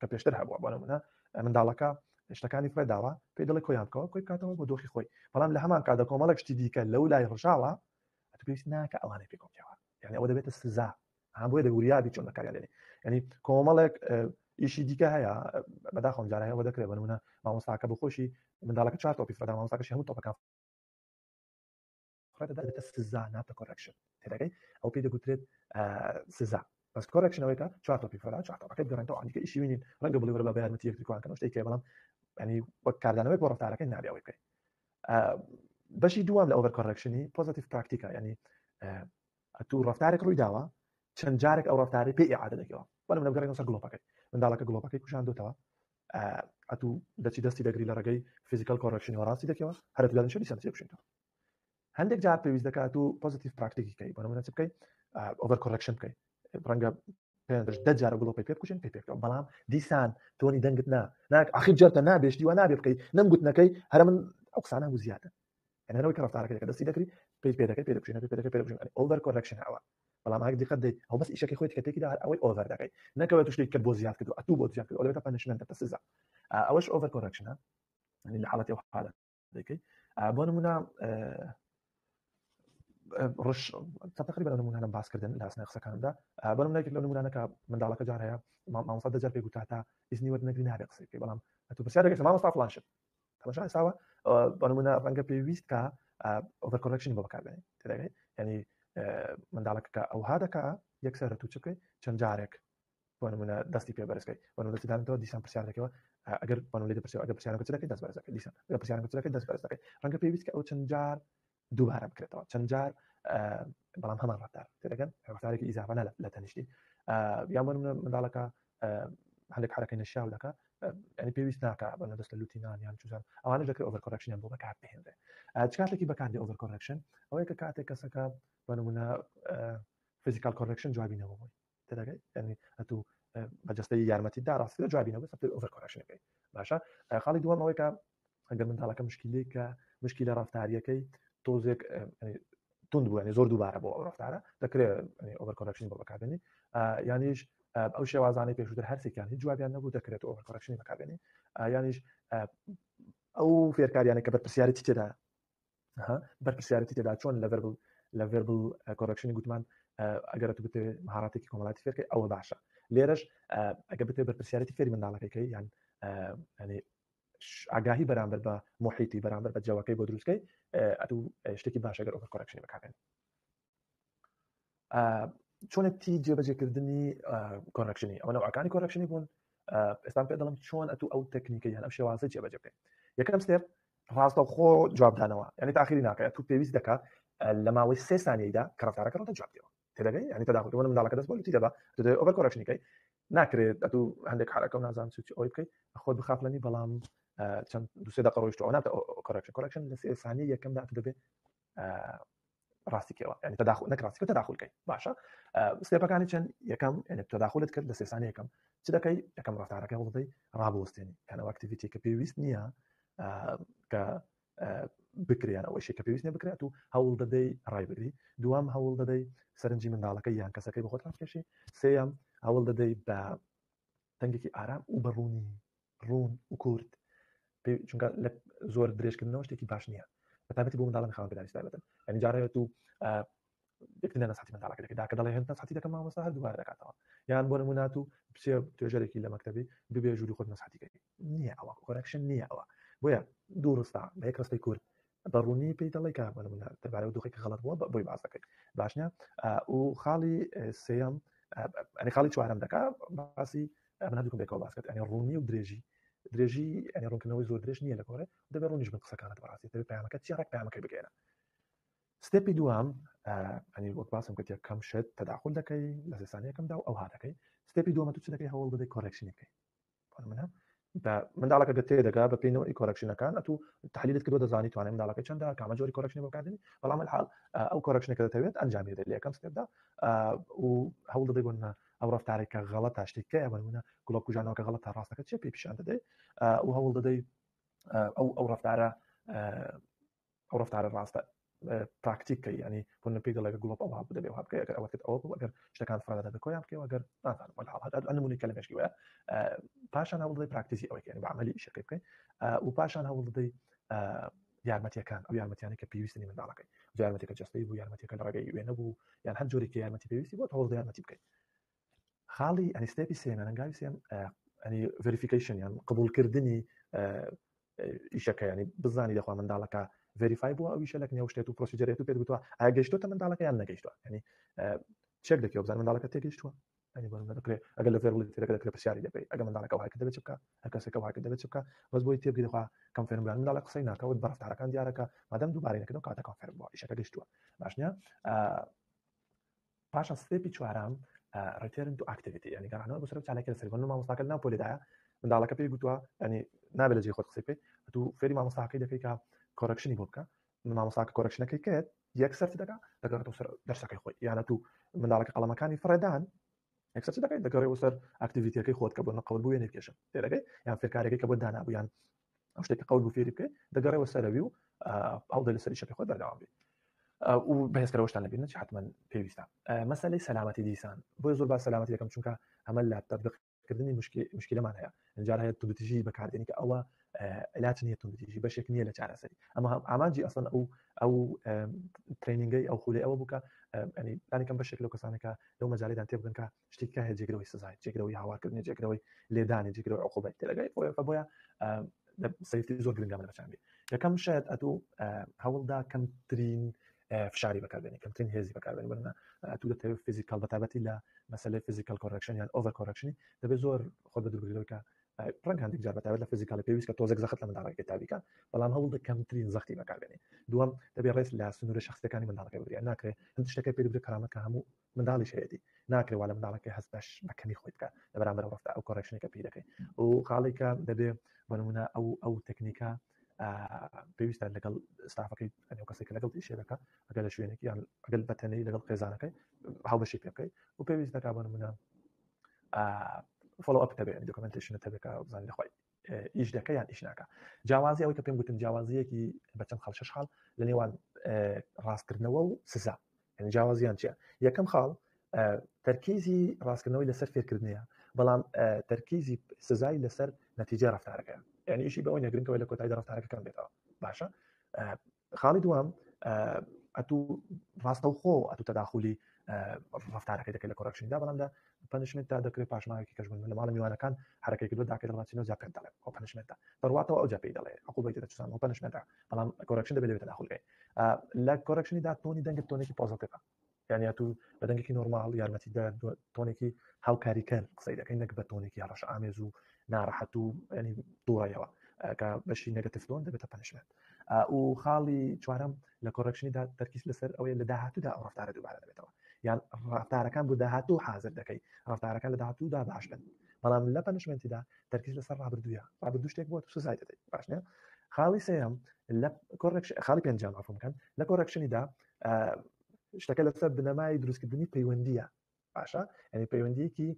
کە پێشتر هەبووە بەنمونە منداڵەکە شتەکانی فێداوە پێی دەڵێ کۆیان بکەوە کۆی بکاتەوە بۆ دۆخی خۆی بەڵام لە هەمان کاتدا کۆمەڵێک شتی دیکە لەو لای ڕژاوە ئەتو پێویست ناکە ئەوانەی پێ کۆمکەوە یعنی ئەوە دەبێتە سزا بۆیە دەوریابی چۆن بەکاریان دێنێ ینی کۆمەڵێک ئیشی دیکە هەیە بەداخەوە جارە هەیە دەکرێت بەنمونە مامۆستاکە بخۆشی منداڵەکە 4 تۆپی فڕدا مامۆستاکەشی هەموو تۆپەکان دەبێتە سزا ناتە کۆرەکشن تێدەگەی ئەو پێی دەگوترێت سزا بەس کۆرەکشنەوەیکە 4 تۆپی فڕدا 4 تۆپەکەی بگەڕێنەوە ئەوانیکە ئیشی وینین ڕەنگە بڵێ وەرە بە یارمەتی یەکتریکوان کەن شتێکی بەڵام ینی وەک کاردانەوەی بۆ ڕفتارەکەی نابێ ئەوەی بکەیت بەشی دووەم لە ئۆڤەر کۆرەکشنی پۆزیتیڤ پراکتیکە ینی تو ڕفتارێک ڕووی داوە چەند جارێک ئەو ڕفتاری پێ ئیعادە دەکەوە بەڵام نەبگەڕێنەوە سەر گڵۆپەکەی منداڵەکە گڵۆپەکەی کوشاندوتەوە ئەتوو دەچی دەستی دەگری لە ڕێگەی فیزیکال کۆڕکشنی وەڕاستی دەکەوە هەر دوگادن شەری سەمسی بکوشێتەوە هەندێک جار پێویست دەکات و پۆزیتیڤ پراکتیکی کەی بۆ نمونە چ بکەیت ئۆڤەر کۆڕکشن بکەیت ڕەنگە 5 جار گڵۆپی پێ بکوشن پێ پێکەوە بەڵام دیسان تۆنی دەنگت ناک ئاخر جارتە نابێشتی و نابێ بکەیت نەمگوتنەکەی هەرە من ئەو قسانە بوو زیاتر ئەنەوەی کە ڕفتارەکەی دەستی دەکری پێ دەکەی پێ دەکوشێنە پێ دەکەی پێ دەکوشێنە ئۆڤەر کۆڕکشن ئەوە بەڵام هەر دیقەت دەیت ئەو بەس ئیشەکەی خۆیت کە تێکی دا ئەوەی ئۆڤەر دەکەی نەکەوێت توشتێک کرد بۆ زیاد کردو ئەتوو بۆ زیاد کرد ئەوەی تا پەنیشمنت تە سزا ئەوەش ئۆڤەر کۆڕکشنە يعني لە حاڵەتی ئەو حالە دەکەی بۆ نمونە ڕش تقریبا نمونە باس کردن لە ئەسنای قسەکاندا بۆ نمونەیەک لەو نمونانەکە منداڵەکە جار هەیە مامۆستا دەجار پێی گوتا تا ئیزنی وەرنەگری نابێ قسەکەی بەڵام ئەتوو پرسیار دەکەیت مامۆستا فڵان شت تەماشا حسابە بۆ نمونە ڕەنگە پێویست کە ئۆڤەر کۆڕکشن بۆ بەکاربێنێت تێدەگەی یعنی منداڵەکە کە ئەو هادەکە یەکسەر تو چ بکەیت چەند جارێک بۆ نمونە دەستی پێ بەرزکەی بۆ نمونە دەستدانەوە دیسان پرسیار دەکەوە ئەگەر بۆ لێ دەپرسیەوە ئەگەر پرسیارەکە چ دەکەیت دەست بەرز دەکەیت دیسان ئەگەر پرسیارەکە چ دەکەیت دەست بەرز دەکەیت ڕەنگە پێویست کە ئەو چەند جار دووبارە بکرێتەوە چەند جار بەڵام هەمان ڕفتار تێدەگەن ڕفتارێکی ئیزافە لە تەنیشتی یان بۆ نمونە منداڵەکە هەندێک حرەکەی نەشیاو دەکات يعني پێویست ناکە بە دەست لە لوتینان یان چوزان ئەوانە دەکرێت ئۆڤەر کۆڕکشنیان بۆ بەکار بهێنرێ چ کاتێکی بەکاردێ ئۆڤەر کۆڕکشن ئەوەیە کە کاتێک کەسەکە بە نمونە فیزیکال کۆڕکشن جوابینەوە بووی تێدەگەیت یعنی هەتوو بەجەستەی یارمەتی دا ڕاستی جوابینەوە بەس ئۆڤەر کۆڕکشنەکەی باشە خاڵی دووەم ئەوەیە کە ئەگەر منداڵەکە مشکلەیەکە مشکلە ڕفتاریەکەی تۆزێک تند بوو ینی زۆر دووبارە بۆ ئەو ڕفتارە دەکرێت ئۆڤەر کۆڕکشن بۆ بەکاربێنی یانیش ئەو شێوازانەی پێشووتر هەرسێکیان هیچ جوابیان نەبوو دەکرێت ئۆڤەر کۆڕکشنی بەکاربێنی یانیش ئەو فێرکاریانە کە بەرپرسیارەتی تێدا بەرپرسیارەتی تێدا چۆن لە ڤێربل کۆڕکشنی گوتمان ئەگەر تو بتێ مهاراتێکی کۆمەڵاتی فێرکەی ئەوە باشە لێرەش ئەگە بتێ بەرپرسیارەتی فێری منداڵەکەی یان ینی ئاگاهی بەرامبەر بە محیتی بەرامبەر بە جەوەکەی بۆ دروستکەی ئەتوو شتێکی باشە ئەگەر ئۆڤەر کۆڕکشنی بەکاربێنی چۆنەتی جێبەجێکردنی کۆڕکشنی ئەوە نەوەکانی کۆڕکشنی بوون ئێستا پێ دەڵم چۆن ئەتوو ئەو تەکنیکەی هەن ئەو شێوازە جێبەجێ بکەین یەکەم ستێپ ڕاستەوخۆ جوابدانەوە یعنی تاخیری ناکە تو پێویست دەکات لە ماوەی 3 سانیەیدا کە ڕفتارەکە ڕەتە جواب دێەوە تێدەگەی ینی تەداخل وە منداڵەکە دەست بۆ لوتی دەبا ئۆڤەر کۆڕکشنیکەی ناکرێت ئەتوو هەندێک حرەکە و نازان چی ئەوی بکەیت خۆت بخافلەنی بەڵام چەند دوسێ دقە ڕۆیشتەوە ئەو ناتە کۆڕکشن لە 3 سانیە یەکەمدا تو دەبێت ڕاستیکەوە ینی تەداخل نەکڕاستی تەداخلکەی باشە ستێپەکانی چەند یەکەم ینی تەداخلت کرد لە 3 سانیە یەکەم چ دەکەی یەکەم ڕفتارەکە هەوڵدەی ڕابوەستێنی کەنەوە ئەکتیڤیتی کە پێویست نییە کە بکریان ئەوەی شێ کە پێویست نیە بکرێت و هەوڵ دەدەی ڕای بگری دوام هەوڵ دەدەی سەرنجی منداڵەکەی یان کەسەکەی بە خۆت ڕاکێشی سێەم هەوڵ دەدەی بە دەنگێکی ئارام و بەڕوونی ڕوون و کورت چونکە لە زۆر درێژکردنەوە شتێکی باش نییە بەتابەتی بۆ منداڵان خاوەن پێداویست تایبەتن ینی جارێت و یەکتر نەسەحەتی منداڵەکە دەکەیت داکە دەڵێ هێن نەسەحەتی دەکەم مامۆستا هەر دووبارە دەکاتەوە یان بۆ نمونات و بچێ توێژەرێکی لە مەکتەبی ببێ ژووری خۆت نەسەحەتیکەی نییە ئەوە کۆڕکشن نییە ئەوە بۆیە دوو ڕستا بە یەک ڕستەی کورد بەڕوونی پێی دەڵێ کە بۆ نمونە دەبارەت دووخێک غەڵەت بووە بۆی باس دەکەیت باشنە و خاڵی سێەم ئەنی خاڵی چوارەم دەکا باسی منادوکم بێکەوە باس کرد ئەنی ڕوونی و درێژی ئەنی ڕوونکردنەوەی زۆر درێژ نییە لە کۆرە دەبێت ڕوونیش بن قسەکانت بەڕاستی دەبێت پەیامەکە چیاڕێک پەیامەکەی بگێنە ستێپی دوام ئەنی وەک باسم کرد یەکەم شت تەداخل دەکەی لە 3 سانیەکەمدا و ئەو هاتەکەی ستێپی دووەمە تو چ دەکەی هەوڵ بدەی کۆڕکشنی بکەی منە منداڵەکە گەت تێدەگا بە پێینەوەی کۆڕکشنەکان ئەتوو تحلیلت کردو دەزانی توانێت منداڵەکە چەندە کامە جۆری کۆڕکشنی بەکاردێنی بەڵام الحال ئەو کۆڕکشنەکە دەتەوێت ئەنجامی دەدەیت لە یەکەم ستێپدا و هەوڵ دەدەی بۆ ئەو ڕفتارێکە غەڵەت تا شتێکەیە بە نمونە گوڵۆپ کوژانەوەکە غەڵەت تا ڕاستەکە چێ پێی پیشان دەدەی و هەوڵ دەدەی ئەو ڕفتارە ڕاستە پراکتیکەی ینی بۆ پێی دەڵێ گوڵۆپ ئەوها بدەبێ وها بکەی ئەگەر ئەوەت ئەوە بوو ئەگەر شتەکان فرادە دەبێت کۆیان بکەی ئەگەر نازانم ئەنمونی کەلمێشکی وایە پاشان هەوڵ دەدەی پراکتیسی ئەوەی کە بەعملی ئیشەکەی بکەی و پاشان هەوڵ دەدەی یارمەتیەکان ئەو یارمەتیانی کە پێویستنی منداڵەکەی یارمەتیەکە جەستەی بوو یارمەتیەکە لە ڕێگەی وێنە بوو یان هەر جۆرێکی یارمەتی پێویستی بۆ هەوڵ یارمەتی بکەیت خاڵی ئەنی ستێپی سێمە نەنگاوی سێم ئەنی ڤێریفیکیشن یان قبولکردنی ئیشەکە ینی بزانی دەخوا منداڵەکە ڤێریفای بووە ئەو ئیشە لە نێو شتێت و پرۆسیجەرێت و پێت گوتووە ئایا گەیشتوتە منداڵەکە یان نەگەیشتووە ینی چێک دەکەوە بزانین منداڵەکە تێگەیشتووە ینی بۆ دەکرێت ئەگەر لە ڤێربڵی تێدەکە دەکرێت پرسیاری دەکەی ئەگەر منداڵەکە وای کرد دەبێت چ بکە هەر کەسێکە وای کرد دەبێت چ بکە بەس بۆی تێبگەی دەخوا کەنفێرمبوویان منداڵە قسەی ناکەوت بە ڕفتارەکان دیارەکە مادەم دووبارەی نەکردنەوە کاتە کەنفێرم بووە ئیشەکە گەیشتووە باش نییە پاشان سێپی چوارام ڕێتێرن تو ئاکتیویتی ینی گەڕانەوە بەسەر چالێکی لەسەر بۆن مامۆستاکە ناو پۆلیدایە منداڵەکە پێی گوتووە ینی نابێت لە جێ خۆت قسەی پێ تو فێری مامۆستاکەی دەکەی کە کۆرەکشنی بۆ بکە مامۆستاکە کۆرەکشنەکەی کرد یەکسەر دەکات دەگەڕێتەوە سەر دەرسەکەی خۆی یانە تو منداڵەکە قەڵەمەکانی فڕێدان یەکسەر دەکەیت دەگەڕێەوە سەر ئاکتیویتیەکەی خۆت کە بۆ نەقەول بوو وێنێ پێشم تێدەگەی یان فێرکارێکی کە بۆ دانابوو یان ئەو شتێکی قەول بوو فێری بکەیت دەگەڕێەوە سەرەوی و هەڵدە لەسەری شەکەی خۆت بەردەوام بێت و بەهێزکەرەوەشتان لەبیێنن چ حتمما پێویستە مەسەلەی سەلامەتی دیسان بۆی زۆر باس سەلامەتی یەکەم چونکە ئەمە لە تەطبیقکردنی مشکلەمان هەیە ئەجار هەیە توندوتیژی بەکاردێنی کە ئەوە علاج نییە توندوتیژی بەشێک نییە لە چارەسەری ئەمە ئامانجی ئەسڵن ئەو ترینینگەی ئەو خولێ ئەوە بووکە ینی دانیکەم بەشێک لەو کەسانێکە لەو مەجاالێدان تێ بگەن کە شتێکە هەیە جێگرەوەی سزای جێگرەوەی هاوارکردنی جێگرەوەی لێدانی جێگرەوەی عقوبەت تێلەگەی بۆیە سەیفتی زۆر گرنگە لەچان بێت یەکەم شاید ئەتوو هەوڵدا کەمترین فشاری بەکاربێنی کەمترین هێزی بەکاربێنی بەرنا تو دەتەوێت فیزیکال بەتابەتی لە مەسەلەی فیزیکال کۆرەکشن یان ئۆڤەر کۆرەکشنی دەبێت زۆر خۆت بەدوورگرەوەی کە ڕەنگ هەندێک جار بەتابەت لە فیزیکال پێویست کە تۆزێک زەخت لە منداڵەکەی تابیکە بەڵام هەوڵ کەمترین زەختی بەکاربێنی دووەم دەبێت ڕێز لە سنوورە شخصیەکانی منداڵەکەی بگرێت ناکرێت هەند شتەکەی پێ بگرێت کەرامەت کە هەموو منداڵیش هەیەی ناکرێت وا لە منداڵەکەی هەست بەش بەکەمی خۆی بکە لە بەرامبەر ڕفتا ئەو کۆرەکشنێکە پێ دەکەی و خاڵێکە دەبێت بە نمونە ئەو تەکنیکە پێویستە لەگەڵ ستافەکەی ئەو کەسێک لەگەڵ شێرەکە ئەگەر لە شوێنێکی یان ئەگەل بەتەنەی لەگەڵ قێزانەکەی هاوبەشی پێ بکەیت و پێویست دەکا بە نمونە فۆلۆ ئەپ هەبێت دوکمنتیشن هەبێت بزانین لەخوای ئیش دەکە یان ئیش ناکە جیاوازی ئەوەی کە پێم گوتن جیاوازیەکی بەچەند خاڵ 6 خاڵ لە نێوان ڕاستکردنەوە و سزا یعنی جیاوازیان چیە یەکەم خاڵ تەرکیزی ڕاستکردنەوەی لەسەر فێرکردنیە بەڵام تەرکیزی سزای لەسەر نەتیجە ڕفتارەکە یعنی ئیشی بەوەی نەگرنگەوەی لە کۆتایی ڕفتارەکەکەم بێتەوە باشە خاڵی دوام ئەتوو ڕاستەوخۆ ئەتوو تەداخلی ڕفتارەکەی دەکەی لە کۆرەکشنیدا بەڵام لە پەنیشمنت تا دەکرێت پاشماوێکی کەژبوون لە ماڵە میوانەکان حرەکەی کردو داکەی لەڕاستینەوە زیاد پێ دەڵێ ئەو پەنیشمنتە دەڕواتەوە ئەو جا پێی دەڵێ عقوبەی تێدەچووسان ئەو پەنیشمنتە بەڵام کۆرەکشن دەبێت تەداخلکەی لە کۆرەکشنیدا تۆنی دەنگت تۆنێکی پۆزیتیڤە یعنی تو بە دەنگێکی نۆرماڵ یارمەتی تۆنێکی هاوکاریکەر قسەی دەکەی نەک بە تۆنێکی ڕەش ئامێز و ناڕەحەت و ینی دووڕایەوە کە بەشی نەگەتیڤ دەبێتە پەنیشمنت و خاڵی چوارەم لە کۆرەکشنیدا تەرکیز لەسەر ئەوەیە لە داهاتوودا ئەو ڕفتارە دووبارە دەبێتەوە یان ڕفتارەکان بۆ داهاتوو حاضر دەکەی ڕفتارەکان لە داهاتوودا باش بن بەڵام لە پەنیشمنتیدا تەرکیز لەسەر ڕابردوویە ڕابردوو شتێک بۆ تو سزای دەدەیت باش نییە خاڵی سێەم لە خاڵی پێنجام ئەفڕمکەن لە کۆرەکشنیدا شتەکە لەسەر بنەمای دروستکردنی پەیوەندیە باشە ینی پەیوەندیەکی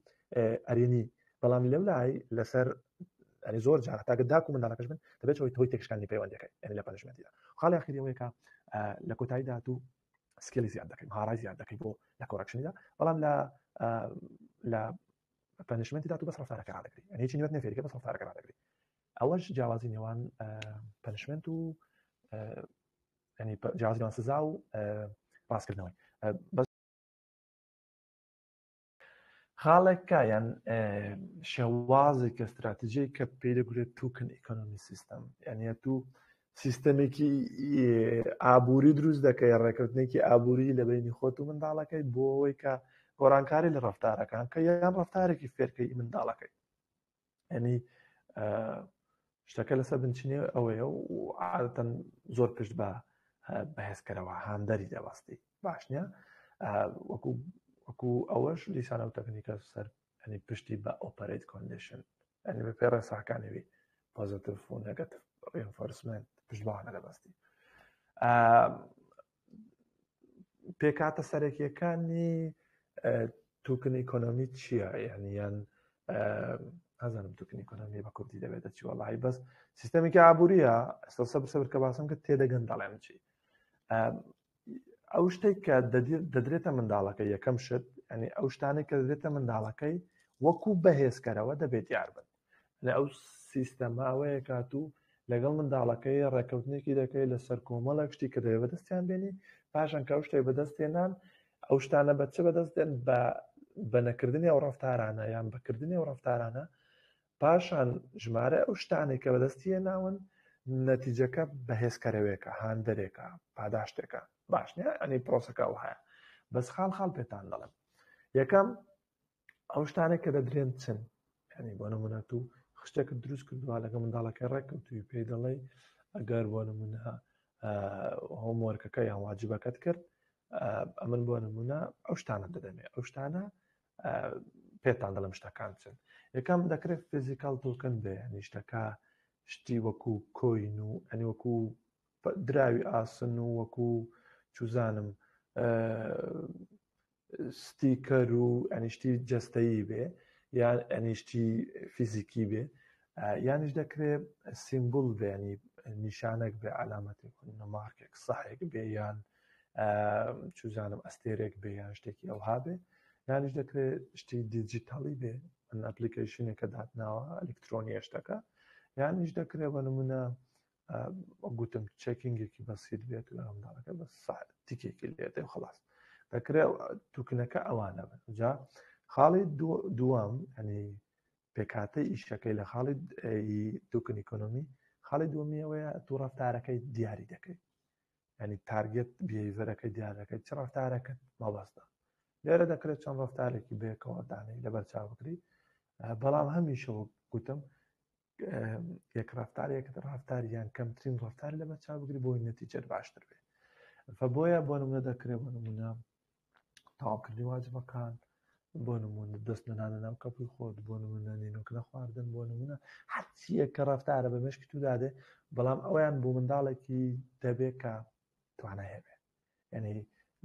ئەرێنی بەڵام لەو لای لەسەر ینی زۆر جار تاگە داکو منداڵەکەش بن دەبێت هۆی تێکشکانی پەیوەندەکەی ینی لە پەنیشمنتیدا خاڵی ئاخیریەوەیە لە کۆتاییدا تو سکیلی زیاد دەکەی مهارەی زیاد دەکەی بۆ لە کۆرەکشنیدا بەڵام لە پەنیشمنتیدا تو بەس ڕفتارەکە ڕادەگری ینی هیچی نوێت نەفێریکە بەس ڕفتارەکە ڕادەگری ئەوەش جیاوازی نێوان پەنیشمنت و ینی جیاوازی نێوان سزا و ڕاستکردنەوەی خاڵێکە یان شێوازێک کە استراتیژی کە پێی دەگورێت توکن ئیکۆنۆمی سیستەم یعنی تو سیستەمێکی ئابووری دروست دەکەی ڕێککەوتنێکی ئابووری لە بینی خۆت و منداڵەکەی بۆ ئەوەی کە گۆڕانکاری لە ڕفتارەکان کە یان ڕفتارێکی فێرکەی منداڵەکەی ینی شتەکە لەسەر بنچینێ ئەوەیە و عادەتەن زۆر پشت بە بەهێزکەرەوە هاندەری دەباستی باش نییە وەکو ئەوەش لیسانە و تەکنیکە سەر ئەنی پشتی بە ئۆپەرێت کۆندیشن ئەنی بە پێڕێ ساکانەوی پۆزیتیڤ و نێگەتیڤ ڕینفۆرسمنت پشت بەوانە دەباستی پێکاتە سەرەکیەکانی توکن ئیکۆنۆمی چییە یان ئازانم توکن ئیکۆنۆمی بە کوردی دەبێتە چی وەڵاهی بەس سیستەمێکی ئابووریە ئێستا سەبر کە باسم کە تێدەگەن دەڵێن چی ئەو شتێک کە دەدرێتە منداڵەکەی یەکەم شت ینی ئەو شتانێک کە دەدرێتە منداڵەکەی وەکو بەهێزکەرەوە دەبێت یار بن لە ئەو سیستەماوەیە کات و لەگەڵ منداڵەکەی ڕێکەوتنێکی دەکەی لەسەر کۆمەڵێک شتی کە دەوێت بەدەستیان بێنی پاشان کە ئەو شتێک بەدەستێنان ئەو شتانە بە چ بەدەستێن بە نەکردنی ئەو ڕفتارانە یان بەکردنی ئەو ڕفتارانە پاشان ژمارە ئەو شتانێک کە بەدەستیە ناون نەتیجەکە بەهێزکەرەوەیەکە هاندەرێکە پاداشتێکە باش نییە ئەنی پرۆسەکە ئەو هەیە بەس خاڵ پێتان دەڵێم یەکەم ئەو شتانێک کە دەدرێن چن ینی بۆ نمونە تو خشتێکت دروست کردووە لەگە منداڵەکە ڕێککەوتوی پێی دەڵێ ئەگەر بۆ نمونە هۆمۆرکەکە یان واجبەکەت کرد ئەمن بۆ نمونە ئەو شتانە دەدەمێ ئەو شتانە پێتان دەڵم شتەکان چن یەکەم دەکرێت فیزیکال توکن بێ ینی شتەکە شتی وەکو کۆین و ئەنی وەکو دراوی ئاسن و وەکو چوزانم ستیکەر و ئەنیشتی جەستەیی بێ یان ئەنیشتی فیزیکی بێ یانیش دەکرێت سیمبل بێنی نیشانێک بێ علامەتێک مارکێک سەحێک بێ یان چوزانم ئەستێرێک بێ یان شتێکی ئەوها بێ یانیش دەکرێت شتی دیجیتالی بێ من ئەپلیکیشنێکە داتناوە ئەلکترۆنیە شتەکە یانیش دەکرێت بە نمونە گوتم چەکینگێکی بەسیت بێت و ئەمداڵەکە بە تیکێکی لێتێ و خلاص دەکرێت توکنەکە ئەوانە بن جا خاڵی دووەم ئەنی پێکاتەی ئیشەکەی لە خاڵی توکن ئیکۆنۆمی خاڵی دووەمیەوەیە تو ڕەفتارەکەی دیاری دەکەیت ینی تارگێت بیهیڤەرەکەی دیار دەکەیت چ ڕەفتارەکەت مەبەستە لێرە دەکرێت چەند ڕەفتارێکی بێکەوە دانەی لەبەر چاو بکری بەڵام هەمیشەوە گوتم یەک ڕەفتارێکت ڕەفتاریان کەمترین ڕەفتار لەبەر چاو بگری بۆی نەتیجەت باشتر بێ بۆیە بۆ نمونە دەکرێت بۆ نمونە تاواکردنی واجبەکان بۆ نمونە دەست نەنانە ناو کەپی خۆت بۆ نمونە نینۆک نەخواردن بۆ نمونە هەرچیە کە ڕەفتارە بە مشکی تو دادێ بەڵام ئەویان بۆ منداڵێکی دەبێت کە توانە هەبێ یعنی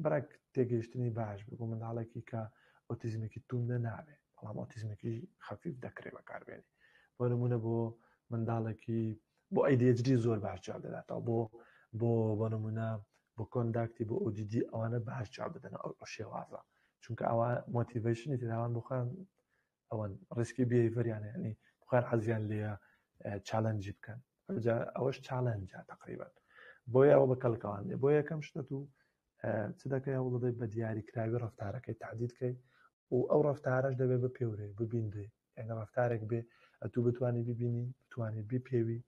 بەرەک تێگەیشتنی باش بۆ منداڵێکی کە ئۆتیزمێکی توندە نابێ بەڵام ئۆتیزمێکی خەفیف دەکرێت بەکاربێنی بۆ نمونە بۆ منداڵێکی بۆ ADHD زۆر باش جواب دەداتەوە بۆ نمونە بۆ کۆنداکتی بۆ ODD ئەوانە باش جواب بدەن ئەو شێوازە چونکە ئەوە مۆتیڤیشنی تێداوان بخۆیان ئەوەن ڕسکی بیهیڤەریانە ینی بخۆیان حەزیان لێە چالەنجی بکەن ئەوەش چالەنجە تقریبا بۆیە ئەوە بەکەڵکەوان لێ بۆ یەکەم شتە تو چ دەکەی هەوڵ دەدەیت بە دیاریکراوی ڕەفتارەکەی تعدیدکەی و ئەو ڕەفتارەش دەبێت بپێورێ ببیندێ یعنی ڕەفتارێک بێ ئەتوو بتوانی ببینی بتوانیت بیپێوی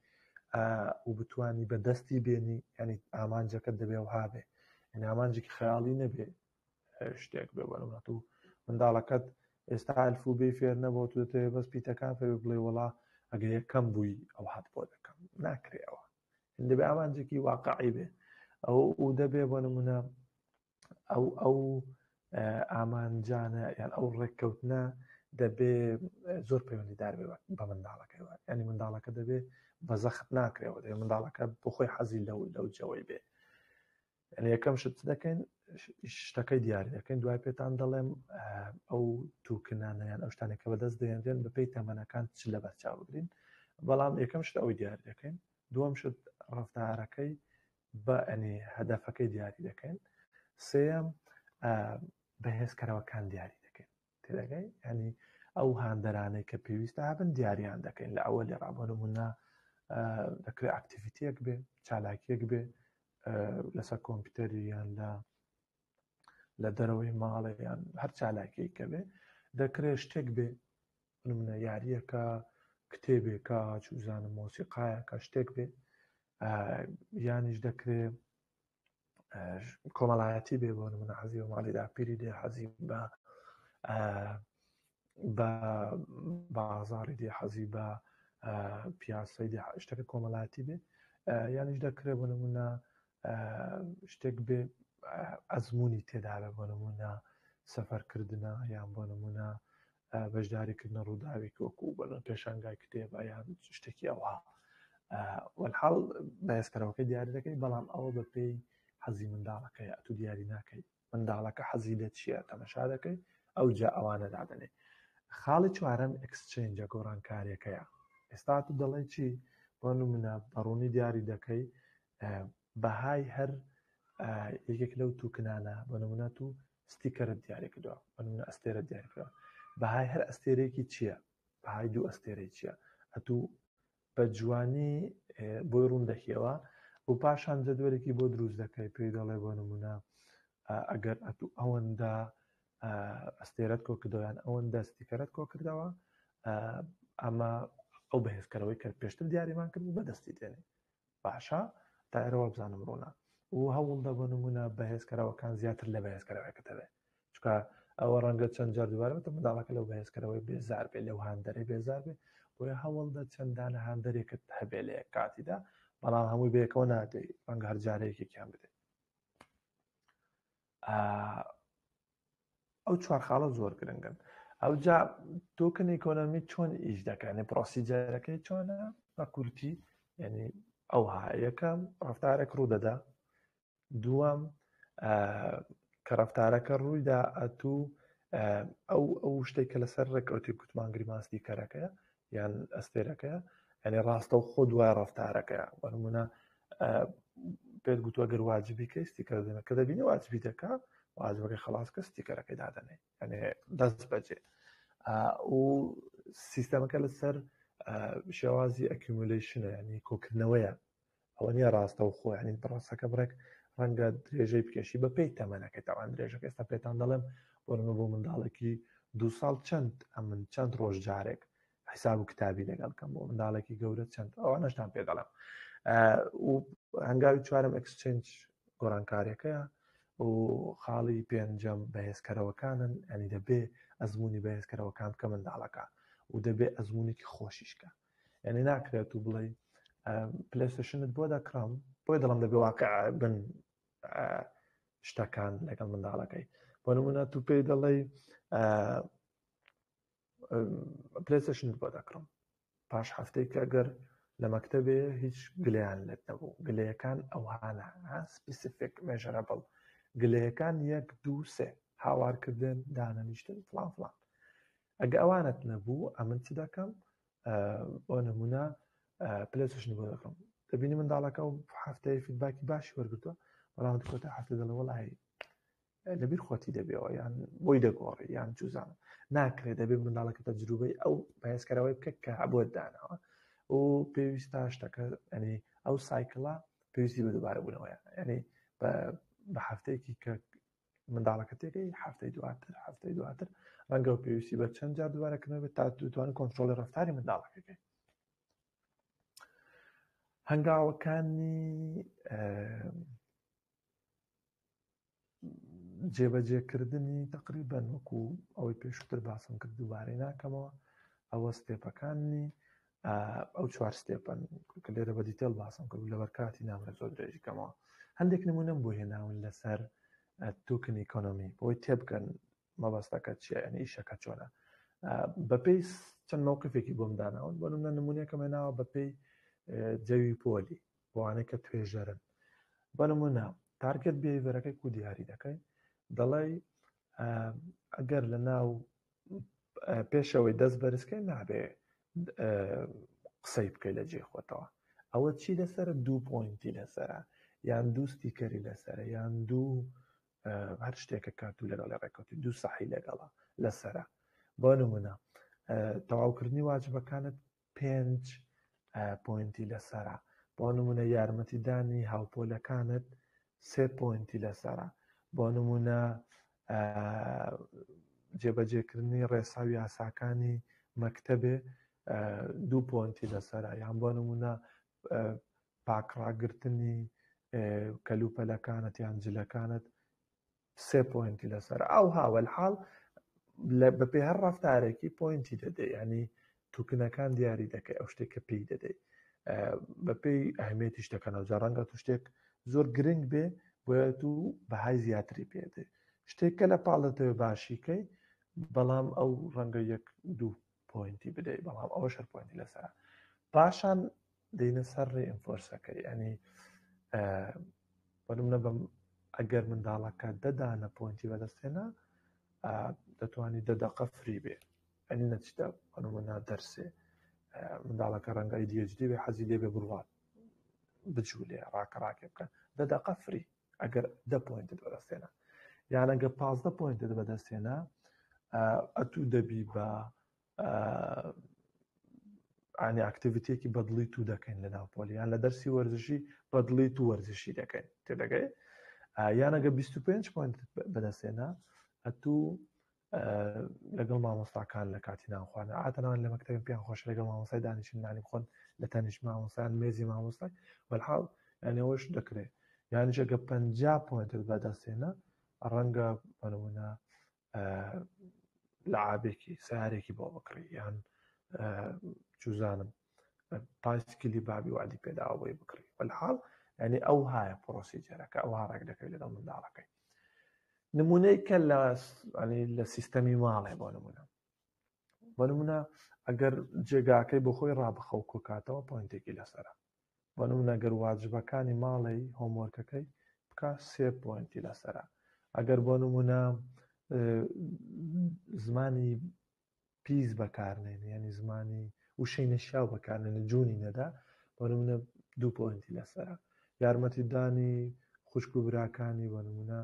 و بتوانی بە دەستی بێنی ینی ئامانجەکەت دەبێ و هابێ یعنی ئامانجێکی خەیاڵی نەبێ شتێک بێ بەنمونە تو منداڵەکەت ئێستا ئەلفوبێ فێر نەبووە تو دەتەوێت بەس پیتەکان فێر بڵێ وەڵا ئەگەر یەکەم بووی ئەو هات بۆ دەکەم ناکرێەوە دەبێ ئامانجێکی واقعی بێ ئەو دەبێ بۆ نمونە ئەو ئامانجانە یان ئەو ڕێککەوتنە دەبێ زۆر پەیوەندیدار بێ بە منداڵەکەی وە ینی منداڵەکە دەبێ بە زەخت ناکرێەوە دەبێ منداڵەکە بۆ خۆی حەزی لەو جەوەی بێ ینی یەکەم شت دەکەین شتەکەی دیاری دەکەین دوای پێتان دەڵێم ئەو تووکنانە یان ئەو شتانێکە بەدەست دەێنرێن بەپێی تەمەنەکان چ لە بەرچاو بگرین بەڵام یەکەم شت ئەوی دیاری دەکەین دووەم شت ڕەفتارەکەی بە ئەنی هەدەفەکەی دیاری دەکەین سێەم بەهێزکەرەوەکان دیاری دەکەین تێدەگەی ینی ئەو هاندەرانەی کە پێویستە هابن دیاریان دەکەین لە ئەوە لێ ڕابۆنمونە دەکرێت ئاکتیڤیتیەک بێ چالاکیەک بێ لەسەر کۆمپیوتەری یان لە دەرەوەی ماڵێ یان هەر چالاکیی کە بێ دەکرێت شتێک بێ نمونە یاریەکە کتێبێکە چوزانم مۆسیقایەکە شتێک بێ یانیش دەکرێت کۆمەڵایەتی بێ بۆ نمونە حەزی بە ماڵی داپیری دێ حەزی بە بازاڕی دێ حەزی بە پیاسەی دێ شتەکە کۆمەڵایەتی بێ یانیش دەکرێت بۆ نمونە شتێک بێ ئەزمموی تێدابێ بۆ نمونە سەفەرکردنە یان بۆ نمونە بەشداریکردنە ڕووداوێک وەکو بەڵێن پێشانگای کتێبە یان شتێکی ئەوها وەلحاڵ بەهێزکەرەوەکەی دیاری دەکەی بەڵام ئەوە بە پێی حەزی منداڵەکەی ئەتو دیاری ناکەی منداڵەکە حەزی لە چییە تەمەشا دەکەی ئەو جا ئەوانە دادەنێ خاڵی چوارەم ئەکسچێنجە گۆڕانکاریەکەیە ئێستا تو دەڵێ چی بۆ نمونە بەڕوونی دیاری دەکەی بەهای هەر یەکێک لەو تووکنانە بە نمونە تو ستیکەرت دیاری کردووە بە نمونە ئەستێرە دیاری کردووە بەهای هەر ئەستێرێکی چییە بەهای دوو ئەستێرەی چییە ئەتوو بە جوانی بۆی ڕوون دەکیەوە و پاشان جەدوەرێکی بۆ دروست دەکەی پێی دەڵێ بۆ نمونە ئەگەر ئەتوو ئەوەندە ئەستێرەت کۆ کردەوەیان ئەوەندە ستیکەرت کۆ کردەوە ئەمە ئەو بەهێزکەرەوەی کە پێشتر دیاریمان کرد بەدەستی دێنێ باشە تا ئێرەوە بزانم ڕوونا و هەوڵدا بۆ نمونە بەهێزکەرەوەکان زیاتر لە بەهێزکەرەوەیکەتەوێ چکە ئەوە ڕەنگە چەند جار دووبارەوە منداڵەکە لەو بەهێزکەرەوەی بێزار بێ لەو هاندەرەی بێزار بێ بۆیە هەوڵدا چەندانە هاندەرێکت هەبێ لە کاتیدا بەڵام هەمووی بەیەکەوە نادەی ڕەنگە هەر جارەیەکێکیان بدەیت ئەو چوار خاڵە زۆر گرنگن. ئەو جا تۆکن ئیکۆنۆمی چۆن ئیش دەکەنێ پرۆسیجەرەکەی چۆنە بە کورتی، یعنی ئەو یەکەم ڕفتارێک ڕوو دەدا، دووەم کە ڕفتارەکە ڕوویدا ئەتوو ئەو شتێک کە لەسەر ڕێکەوتی کوتمانگری ماستیکەرەکەیە یان ئەستێرەکەیە، یعنی ڕاستە و خۆ دوای ڕفتارەکەیە. وەنمونە پێت گوتووە گەر واجبی کە ستیکەر دێنە کە دەبینی واجبی دەکا واجبەکەی خلاص کە ستیکەرەکەی دادەنێ، یعنی دەست بەجێ و سیستەمەکە لەسەر شێوازی ئەکیومولیشنە، یعنی کۆکردنەوەیە، ئەوە نییە ڕاستە و خۆ، یعنی بڕاستەکە بڕێک ڕەنگە درێژەی بکەشی بە پێی تەمەنەکەی تاوان درێژەکە. ئێستا پێتان دەڵێم بۆ منداڵێکی 2 ساڵ من چەند ڕۆژ جارێک حیساب و کتابی لەگەڵکەم، بۆ منداڵێکی گەورە چەند، ئەوە نەشتان پێ دەڵێم. و هەنگاوی چوارم ئەکسچێنج گۆڕانکاریەکەیە و خاڵی پێنجەم بەهێزکەرەوەکانن، ئەنی دەبێ ئەزمموی بەهێزکەرەوەکان کە منداڵەکە و دەبێ ئەزمموونێکی خۆشیشکە، یعنی ناکرێت و بڵێ پلێستشنت بۆ دەکڕم بۆی دەڵم دەبێ واقع بن شتەکان لەگەڵ منداڵەکەی. بۆ نمونە تو پێی دەڵێ پلێستشنت بۆ دەکڕم، پاش هەفتەیەک ئەگەر لە مەکتەبێ هیچ گلەیان لێت نەبوو، گلەیەکان ئەوانە سپیسیفیک مێژەرەبڵ گلەیەکان 1 2 3 هاوارکردن دانەنیشتن فلان فلان، ئەگە ئەوانت نەبوو ئەمن چ دەکەم بۆ نمونە پلێستشن بۆ دەکەم. دەبینی منداڵەکە و هەفتەیە فیدباکی باشی وەرگتووە، بەڵام کۆتا هەفتە دەڵێ وەڵی لەبیر خۆتی دەبێەوە یان بۆی دەگۆڕی یان جوزانە ناکرێت، دەبێت منداڵەکە تەجروبەی ئەو بەهێزکەرەوەی بکە کە هەبووت داناوە و پێویستە شتەکە، ئەنی ئەو سایکڵە پێویستی بە دووبارە بوونەوەیە، یعنی بە هەفتەیەکی کە منداڵەکە تێگەی هەفتەی دواتر ڕەنگە و پێویستی بە چەند جار دووبارەکردنەوە بێت تا دوتوانین کۆنتترۆلی ڕفتاری منداڵەکەی. هەنگاوەکانی جێبەجێکردنی تقریبەن وەکو ئەوەی پێشووتر باسم کرد دووبارەی ناکەمەوە، ئەوە ستێپەکانی ئەو چوار ستێپەن کە لێرە بە دیتێل باسم کرد و لەبەر کاتی نامرە زۆر درێژیکەمەوە. هەندێک نمونەم بۆ هێناون لەسەر توکن ئیکۆنۆمی بۆی تێبگەن مەبەستەکە چیە، یعنی ئیشەکە چۆنە. بەپێی چەند مووقفێکی بۆم داناون، بۆ نمونەیەکەم هێناوە بەپێی جەوی پۆلی بۆوانەی کە توێژەرن. بە نمونە تارگێت بیهێڤیەرەکەی کو دیاری دەکەی، دەڵێ ئەگەر لە ناو پێشەوەی دەست بەرزکەی نابێ قسەی بکەی لە جێ خۆتەوە، ئەوە چی لەسرە 2 پۆینتی لەسرە یان 2 ستیکەری لەسرە یان 2 هەر شتێکە کاتوو لەگەڵ ڕێکەوتی 2 سەحی لەگەڵە لەسرە. بۆ نمونە تەواوکردنی واجبەکانت 5 پۆینتی لەسرە، بۆ نمونە یارمەتیدانی هاوپۆلەکانت 3 پۆینتی لەسرە، بۆ نمونە جێبەجێکردنی ڕێساوی یاساکانی مەکتەبێ 2 پۆینتی لەسرە، یان بۆ نمونە پاکڕاگرتنی کەلوپەلەکانت یان جلەکانت 3 پۆینتی لەسەر. ئەو هاوەلحاڵ بەپێ هەر ڕەفتارێکی پۆینتی دەدەی، ینی توکنەکان دیاری دەکەی ئەو شتێککە پێی دەدەی بەپێی ئەهمیەتی شتەکەنەوە. جا ڕەنگە تو شتێک زۆر گرنگ بێ بۆیە تو بەهای زیاتری پێدەی، شتێککە لە پاڵەتەوە باشیکەی بەڵام ئەو ڕەنگە 1-2 پۆینتی بدەیت، بەڵام ئەوە شەر پۆینتی لەسەر. پاشان دەینە سەر ڕێ ئینفۆرسەکەی، ینی بەنمونە بەم ئەگەر منداڵەکە دەدانە پۆینتی بەدەستێنە دەتوانانی 10 دقە فری بێ، ئەنی نەچدا بەنمونە دەرسێ منداڵەکە ڕەنگە ADHD بێ حەزی لێبێ بڕوات بجوولێ ڕاکە بکە 10 دقە فری ئەگەر 10 پۆینتت بەدەستێنە، یان ئەگە 15 پۆینتت بەدەستێنە ئەتوو دەبی بە ئانی ئاکتیڤیتێکی بەدڵی تو دەکەین لە ناوپۆلی، یان لە دەرسی وەرزشی بەدڵی تو وەرزشی دەکەین تێدەگەی، یان ئەگە 25 پۆینت بەدەستێنە ئەتوو لەگەڵ مامۆستاکان لە کاتی نانخواردن ئاتەنەوەن لە مەکتەبێن پێیان خۆش لەگەڵ مامۆستای دانیشتن نانی بخۆن لە تەنیش مامۆستایان مێزی مامۆستای وەلحاڵ یانەوەش دەکرێت. یانیش ئەگە 50 پۆینتت بەدەستێنە ڕەنگە بەنمونە لەعابێکی سیارێکی بۆ بکڕی یان جوزانم پایسکلی بابی وادی پێداوە بۆی بکڕی وەلحاڵ، یعنی ئەو هایە پرۆسیجەرەکە ئەو ڕێک دەکەوێت لەگەڵ منداڵەکەی. نمونەیەکە لە سیستەمی ماڵێ بۆ نمونە ئەگەر جێگاکەی بۆ خۆی ڕابخە و کۆکاتەوە پۆینتێکی لەسەرە بۆ نمونە ئەگەر واجبەکانی ماڵی هۆمۆرکەکەی بکە 3 پۆینتی لەسەرە ئەگەر بۆ نمونە زمانی پیس بەکارنێن یعنی زمانی وشەی نەشیاو بەکارنێنە جوونی نەدا بۆ نمونە 2 پۆینتی لەسەرە یارمەتیدانی خوشک و براکانی بۆ نمونە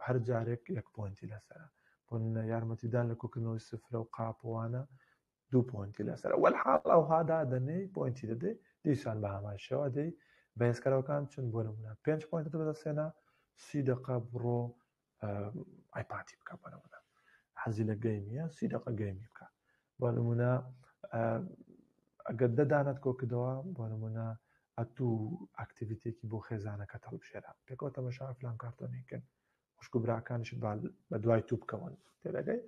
هەر جارێک 1 پۆینتی لەسەرە بۆ نمونە یارمەتیدان لە کۆکردنەوەی سفرە و قاپوانە 2 پۆینتی لەسەرە وەلحاڵ ئەوهادا دەنێی پۆینتی دەدەی دیسان بە هەمان شێوە دەی بەهێزکەرەوەکان چن بۆ نمونە 5 پۆینتت بەدەستێنا 30 دقە بڕۆ ئایپاتی بکە بۆ نمونە حەزی لە گەیمیە 30 دقە گەیمی بکە بۆ نمونە ئەگەر دەدانت کۆکردەوە بۆ نمونە ئەتوو ئاکتیڤیتێکی بۆ خێزانەکە هەڵبژێرە پێکەوە تەماشا فلان کارتۆنێکن خوشک و براکانیشت بە دوای تو بکەون تێدەگەی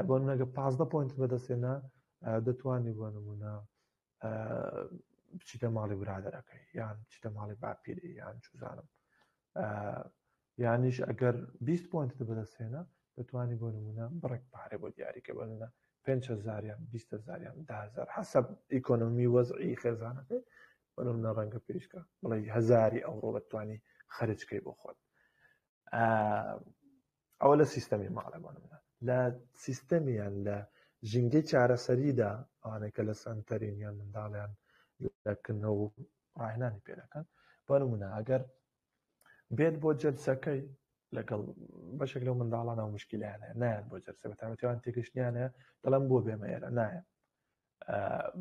بۆ نمونەگە 15 پۆینت بەدەستێنا دەتوانی بۆ نمونە بچیتە ماڵی برادەرەکەی یان بچیتە ماڵی باپیری یان چوزانم یانیش ئەگەر 20 پۆینتت بەدەستێنا دەتوانی بۆ نمونە بڕێک پارێ بۆ دیاریکە بۆ نمونە 5,000 یان 20,000 یان 10,000 حەسەب ئیکۆنۆمی وەزعی خێزانەکەی بۆ نمونە ڕەنگە پێشکە بڵێ 1000 ئەوڕۆ بەتوانی خەرجکەی بۆ خۆت ئەوە لە سیستەمی ماڵە بۆ نمونە لە سیستەمیان لە ژینگەی چارەسەریدا ئەوانەی کە لە سەنتەرین یان منداڵیان لەکردنەوە و ڕاهێنانی پێ دەکەن بۆ نمونە ئەگەر بێت بۆ جەلسەکەی لەگەڵ بەشێک لەو منداڵانە و مشکیلیانە نایەن بۆ جەلسە بە تایبەتیەوان تێگەشتیانە دەڵێن بۆ بێمە ئێرە نایە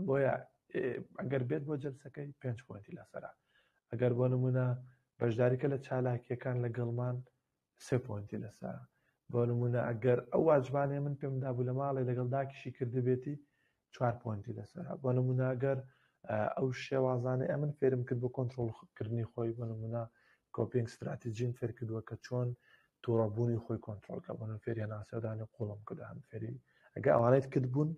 بۆیە ئەگەر بێت بۆ جەلسەکەی 5 پۆینتی لەسەرە ئەگەر بۆ نمونە بەشداریکە لە چالاکیەکان لەگەڵمان 3 پۆینتی لەسەرە بۆ نمونە ئەگەر ئەو واجبانێ من پێم دابوو لە ماڵی لەگەڵ داکیشی کردبێتی 4 پۆینتی لەسەرە بۆ نمونە ئەگەر ئەو شێوازانە ئەمن فێرم کرد بۆ کۆنتڕۆڵکردنی خۆی بۆ نمونە کۆپینگ استراتیژیم فێر کردووە کە چۆن تووڕەبوونی خۆی کۆنتڕۆلکە بۆ فێری ناسەدانی قوڵم کردان فێری ئەگە ئەوانەت کرد بوون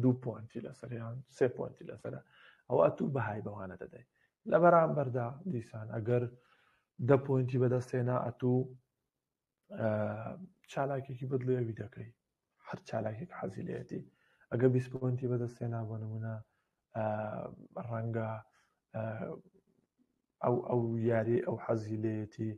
2 پۆینتی لەسەریان 3 پۆینتی لەسەرە ئەو ئەتوو بەهای بەوانە دەدەی لە بەرامبەردا دیسان ئەگەر 10 پۆینتی بەدەستێنا ئەتوو چالاکێکی بەدڵێوی دەکەی هەر چالاکێک حەزی لێتی ئەگە 20 پۆینتی بەدەستێنا بۆ نمونە ڕەنگە ئەو یاری ئەو حەزی لێتی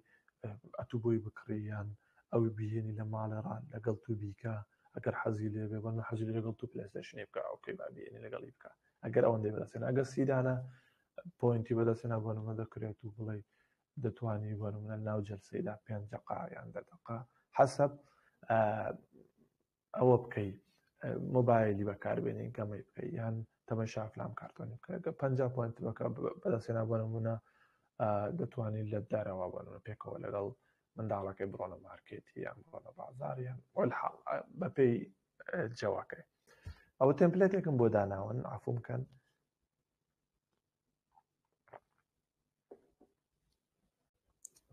ئەتوو بۆی بکڕیان ئەوی بهێنی لە ماڵی ڕان لەگەڵ تو بیکە ئەگەر حەزی لێ بێ بەڵام حەزی لەگەڵ تو پلەیستێشنی بکە ئەوکەی بابێنی لەگەڵی بکە ئەگەر ئەوەندەی بەدەستێن ئەگەر سیدانە پۆینتی بەدەستێنا بۆ نمونە دەکرێت و بڵێ دەتوانی بۆ نمونە ناو جەلسەیدا 5 دقە یان 10 دقە حەسەب ئەوە بکەی مۆبایلی بەکاربێنی گەمەی بکەی یان تەماشا فلان کارتۆنی بکە 50 پۆینت بەدەستێنا بۆ نمونە دەتوانین لە دەرەوە بۆنە پێکەوە لەگەڵ منداڵەکەی بڕۆنە مارکێتی یان بڕۆنە بازاریان وەلحاڵ بەپێی جەواکەی ئەوە تێمپلێتێکم بۆ داناون عەفو بکەن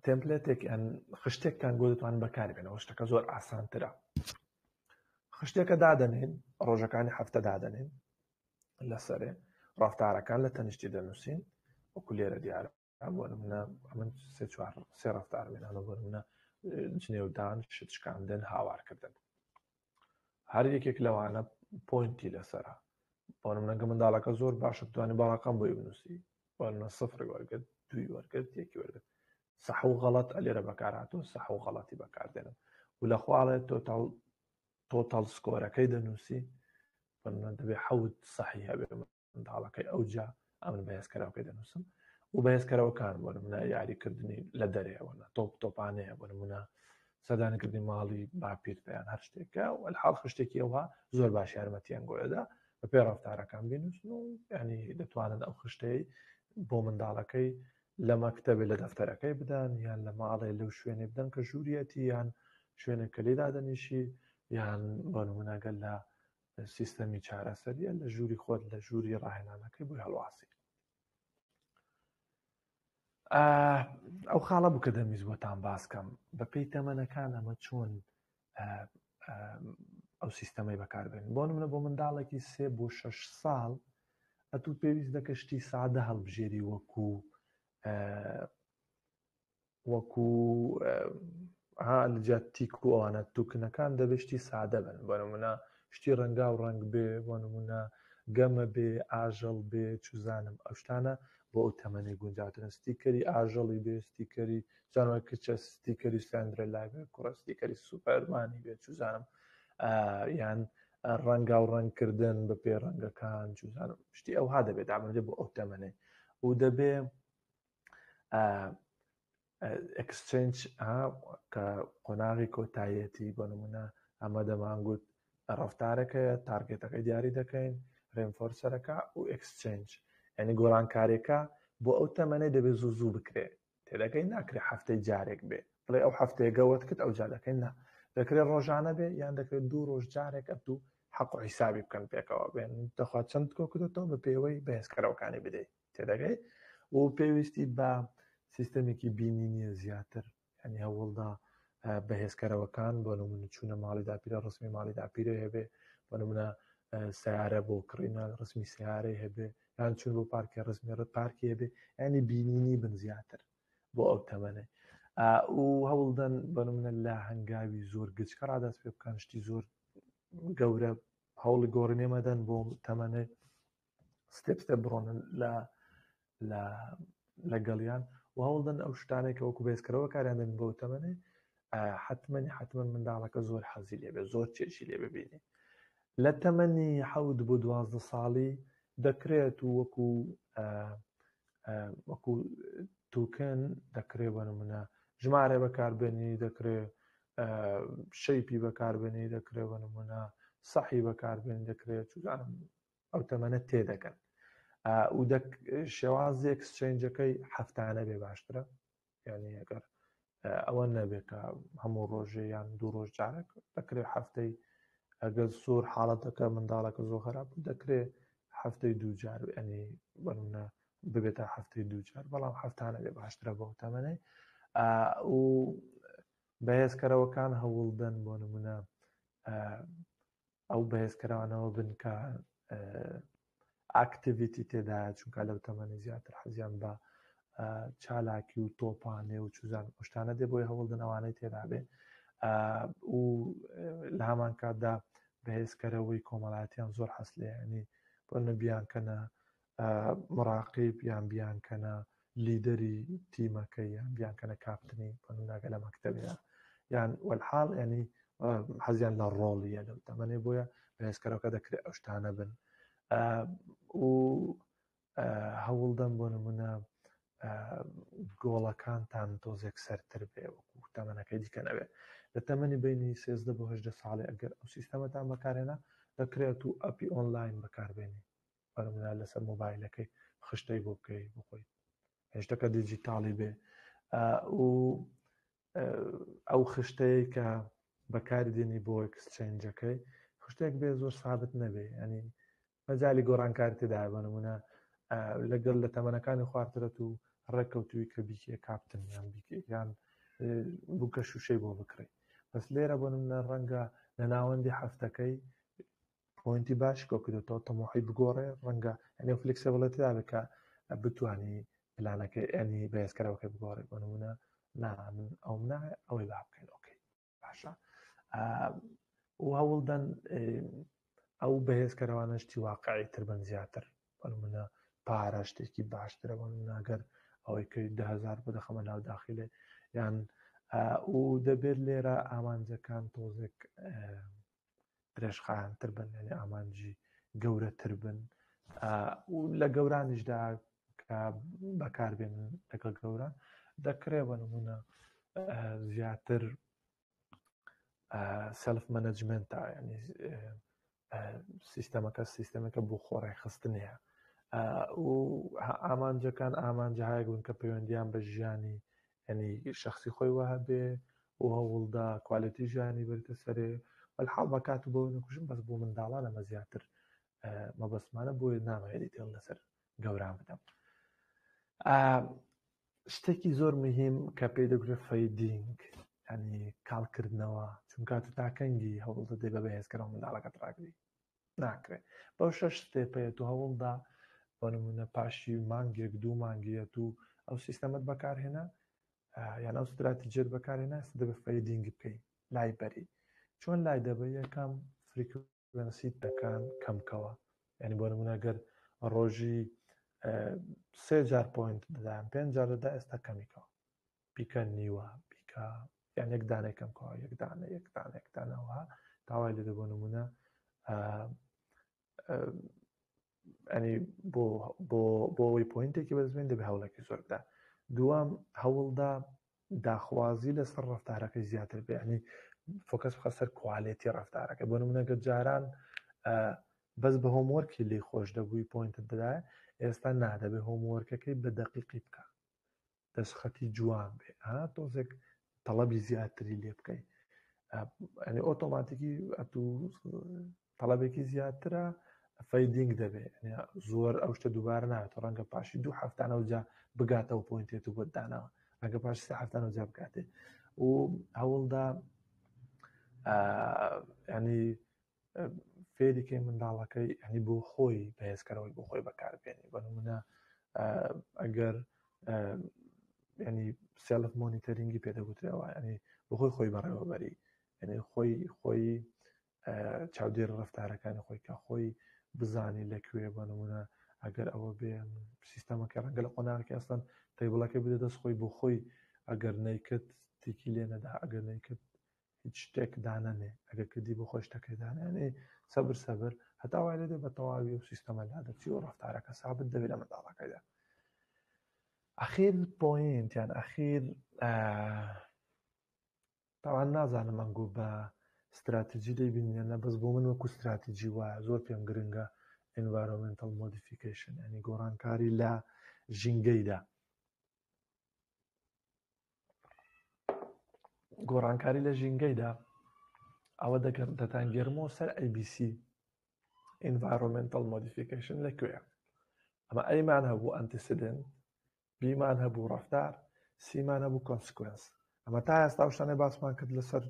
تێمپلێتێک یان خشتێکتان بۆ دەتوانن بەکاربێنەوە شتەکە زۆر ئاسانترە خشتێکە دادەنێن ڕۆژەکانی هەفتە دادەنێن لەسەرێ ڕافتارەکان لە تەنیشتی دەنووسین وەکو لێرە دیارە بۆ نمونە ئەمن 3 ڕافتار بێنانە بۆ نمونە جنێودان شتشکاندن هاوارکردن هەر یەکێک لەوانە پۆینتی لەسەرە بۆ نمونەگە منداڵەکە زۆر باشە بتوانێت باڵەکەم بۆی بنووسی بۆ نمونە 0 وەرگرت 2 وەرگرت 1 وەرگرت سەح و غەڵەت لێرە بەکارهاتوە سەح و غەڵەتی بەکاردێنن و لە خواڵێت تۆتەڵ سکۆرەکەی دەنووسی دەبێ حەوت سەحی هەبێ منداڵەکەی ئەوجا ئەمن بەهێزکەرەوەکەی دەنووسم و بەهێزکەرەوەکان بۆ نمونە یاریکردنی لە دەرێوەە تۆپانەیە بۆ نمونە سەدانکردنی ماڵی باپیرتیان هەر شتێکە وەلحاڵ خشتێکی ئەوە زۆر باش یارمەتیان گۆیەدا بە پێ ڕافتارەکان بینوسن و ینی دەتوانن ئەو خشتەی بۆ منداڵەکەی لە مەکتەبێ لە دەفتەرەکەی بدەن یان لە ماڵێ لەو شوێنێ بدەن کە ژوورەتی یان شوێنە کە لێ دادەنیشی یان بۆ نمونەگەل لە سیستەمی چارەسەریە لە ژووری خۆت لە ژووری ڕاهێنانەکەی بۆی هەڵواسی ئەو خاڵە بوو کە دەمیز بۆتان باسکەم بەپێی تەمەنەکان ئەمە چۆن ئەو سیستەمەی بەکاربێن بۆ نمونە بۆ منداڵێکی 3 بۆ 6 ساڵ ئەتوو پێویست دەکە شتی سادە هەڵبژێری وەکو وەکو لە جات تیک و ئەوانە توکنەکان دەبشتی سادە بن بۆ نمونە شتی ڕەنگا و ڕنگ بێ بۆ نمونە گەمە بێ ئاژەڵ بێ چوزانم ئەو شتانە بۆ ئەو تەمەنی گونجاوترن ستیکەری ئاژەڵی بێ ستیکەری زانوە کچە ستیکەری ساندرە لای بێ کوڕە ستیکەری سوپەرمانی بێ چوزانم یان ڕەنگا و ڕەنگکردن بە پێ ڕەنگەکان چوزانم شتی ئەوها دەبێت ئامادە بۆ ئەو تەمەنێ و دەبێ ئەکسچێنج کە قۆناغی کۆتاییەتی بۆ نمونە ئەمە دەمانگوت ڕەفتارەکەیە تارگێتەکەی دیاری دەکەین ڕێنفۆرسەرەکە و ئەکسچێنج یعنی گۆڕانکاریەکە بۆ ئەو تەمەنەی دەبێت زوو زوو بکرێ تێدەکەی ناکرێ هەفتەی جارێک بێ بڵێ ئەو هەفتەیە گەوت کرد ئەو جارەکەی نا دەکرێت ڕۆژانە بێ یان دەکرێت 2 ڕۆژ جارێک ئەتوو حەق و حیسابی بکەن پێکەوە بێن دەخوات چەند کۆکردێتەوە بە پێوەی بەهێزکەرەوەکانی بدەیت تێدەگەی و پێویستی بە سیستەمێکی بینینیە زیاتر ینی هەوڵدا بەهێزکەرەوەکان بۆ نمونە چوونە ماڵی داپیرە ڕسمی ماڵی داپیرە هەبێ بۆ نمونە سیارە بۆ کڕینە ڕسمی سیارەی هەبێ یان چون بۆ پارکی ڕسمی ڕێت پارکی هەبێ ینی بینینی بن زیاتر بۆ ئەو تەمەنێ و هەوڵدەن بە نمونە لە هەنگاوی زۆر گچکە ڕادەست پێ بکەن شتی زۆر گەورە هەوڵی گۆڕینێمەدەن بۆ تەمەنێ ستێپستە بڕۆنن لەگەڵیان و هەوڵدەن ئەو شتانێک کە وەکو بێزکەرەوە کاریان دەن بۆ تەمەنێ حتمما منداڵەکە زۆر حەزی لێبێ زۆر چێشی لێ ببینی لە تەمەنی 7 بۆ 12 ساڵی دەکرێت و وەکو توکن دەکرێت بە نمونە ژمارە بەکاربێنی دەکرێت شەیپی بەکاربێنی دەکرێت بە نمونە سەحی بەکاربێنی دەکرێت چوزانم ئەو تەمەنە تێدەکەن و شێوازی ئەکسچێنجەکەی هەفتانە بێ باشترە یعنی ئەگەر ئەوە نەبێت کە هەموو ڕۆژێ یان 2 ڕۆژ جارێک دەکرێت هەفتەی ئەگەر زۆر حاڵەتەکە منداڵەکە زۆر خراپ دەکرێت هەفتەی 2 جار ئەنی بەنمونە ببێتە هەفتەی 2 جار بەڵام هەفتانە بێ باشترە بۆ تەمەنەی و بەهێزکەرەوەکان هەوڵدەن بۆ نمونە ئەو بەهێزکەرانەوە بن کە ئاکتیڤیتی تێدا چونکە لەو تەمەنی زیاتر حەزیان بە چالاکی و تۆپانێ و چوزان شتانە دێ بۆی هەوڵدنەوانەی تێدا بێ و لە هەمان کاتدا بەهێزکەرەوەی کۆمەڵاتیان زۆر حەز لێ ینی بۆ بیانکەنە مراقیب یان بیانکەنە لیدەری تیمەکەی یان بیانکەنە کاپتنی بەناگە لە مەکتەبیان یان وەلحاڵ ینی حەزیان لە ڕۆڵیە لەو تەمەنێ بۆیە بەهێزکەرەوەکە دەکرێت ئەو شتانە بن و هەوڵدەن بۆ نمونە گۆڵەکانتان تۆزێک سەرتر بێ وەکو تەمەنەکەی دیکە نەبێت لە تەمەنی بینی 13 بۆ 18 ساڵی ئەگەر ئەو سیستەمەتان بەکارێنە دەکرێت و ئەپی ئۆنلاین بەکاربێنی بەنمونە لەسەر مۆبایلەکەی خشتەی بۆ بکەی بخۆی هێشتەکە دیجیتاڵی بێ و ئەو خشتەیە کە بەکاری دێنی بۆ ئەکسچێنجەکەی خشتێک بێ زۆر سابت نەبێ ینی مەجای گۆڕانکاری تێدا بەنمونە لەگەڵ لە تەمەنەکانی خواردرێت و ڕێککەوتوی کە بیکێ کاپتن یان بیکێ یان بووکە شوشەی بۆ بکڕی بەس لێرە بۆ نمونە ڕەنگە لە ناوەندی هەفتەکەی پۆینتی باش کۆکردێتەوە تەمۆحی بگۆڕێ ڕەنگە ئەنێ فلکسیبڵەتیدا بکە بتوانی پلانەکەی ئەنی بەهێزکەرەوەکەی بگۆڕێ بۆ نمونە من ئەو نایە ئەوەی با بکەین ئۆکەی باشە و هەوڵدەن ئەو بەهێزکەرەوانە شتی واقعی تر بن زیاتر بۆ نمونە پارە شتێکی باشترە بۆ ناگەر ئەوەی کە 10,000 بدەخەمە ناو داخلێ یان و دەبێت لێرە ئامانجەکان تۆزێک درێژخایەنتر بن یعنی ئامانجی گەورەتر بن و لە گەورانیشدا کە بەکاربێنن لەگەڵ گەوران دەکرێت بە نمونە زیاتر سەلف مەنەجمنتە ینی سیستەمەکە بۆ خۆڕای خستنەیە و ئامانجەکان ئامانجەهایەک بوون کە پەیوەندیان بە ژیانی ینی شخصی خۆی وە بێ و هەوڵدا کوالیتی ژیانی بێتە سەرێ بەڵحاڵ بەکات و بۆ نەکوژم بەس بۆ منداڵان ئەمە زیاتر مەبەسمانە بۆی نامەوێت تێڵ لەسەر گەوران بدەم شتێکی زۆر مهم کە پێی دەگوێت فەیدینگ ینی کاڵکردنەوە چونکە تو تاکەنگی هەوڵ دەدەی بە بەهێزکەرەوە منداڵەکەت ڕاگری ناکرێت بەو شەش ستێپەیە تو هەوڵدا بۆ نمونە پاشی مانگێک 2 مانگیەت و ئەو سیستەمت بەکارهێنا یان ئەو استراتیژیت بەکارهێناست دەبێت فەیدینگ بکەیت لای بەری چۆن لای دەبێت یەکەم فریکوێنسیت دەکەن کەمکەوە یعنی بۆ نمونە گەر ڕۆژی 3 جار پۆینت دەدایان 5 جار دەدا ئێستا کەمیکەوە بیکە نیوە بیکە یان یەک دانەی کەمکەوە یەک دانەوە تاوای لێدە بۆ نمونە ئەنی بۆ ئەوەی پۆینتێکی بەدەستبێن دەبێت هەوڵێکی زۆر بدە دووەم هەوڵدا داخوازی لەسەر ڕەفتارەکەی زیاتر بێ ینی فۆکەس بخە سەر کوالێتی ڕەفتارەکە بۆ نمونە گەر جاران بەس بە هۆموەرکی لێی خۆش دەبووی پۆینتت بدایە ئێستا نادەبێ هۆموەرکەکەی بە دەقیقی بکە دەستخەتی جوان بێ تۆزێک تەڵەبی زیاتری لێ بکەیت ئەنی ئۆتۆماتیکی تەڵەبێکی زیاترە فەیدینگ دەبێت زۆر ئەو شتە دووبارە نایێت ڕەنگە پاشی 2 هەفتانەوە جا بگاتەوە پۆینتێت و بۆ داناوە ڕەنگە پاش 3 هەفتانەوە جا بگاتێ و هەوڵدا ینی فێریکەی منداڵەکەی ینی بۆ خۆی بەهێزکەرەوەی بۆ خۆی بەکاربێنی بە نمونە ئەگەر ینی سێلف مۆنیتەرینگی پێدەگوترەوە ینی بۆ خۆی بەڕێوەبەری ینی خۆی چاودێر ڕەفتارەکانی خۆی کە خۆی بزانی لەکوێ بە نمونە ئەگەر ئەوە بێ سیستەمەکە ڕەنگە لە قۆناغەکە ئەستان تەیبڵەکەی بدە دەست خۆی بۆ خۆی ئەگەر نەیکرد تێکی لێ نەدا ئەگەر نەیکرد هیچ شتێک دانەنێ ئەگەر کردی بۆ خۆی شتەکەی دانێ سەبر هەتا وای لێ دێ بە تەواوی و سیستەمەدا دەچی و ڕەفتارەکە سابت دەبێت لە منداڵەکەیدا ئەخیر پۆینتیان ئەخیر تاوان نازانم ئەنگۆ بە استراتیژی دەیبینێنە بەس بۆ من وەکو استراتیژی وایە زۆر پێم گرنگە environmental modification ینی گۆڕانکاری لە ژینگەیدا گۆڕانکاری لە ژینگەیدا ئەوە دەتانگەرمەوە سەر ABC environmental modification لەکوێیە ئەمە ئەیمان هەبوو ئەنتیسیدنت بیمان هەبوو ڕەفتار سیمان هەبوو کۆنسیکوێنس ئەمە تا ئێستا شتانەی باسمان کرد لەسەر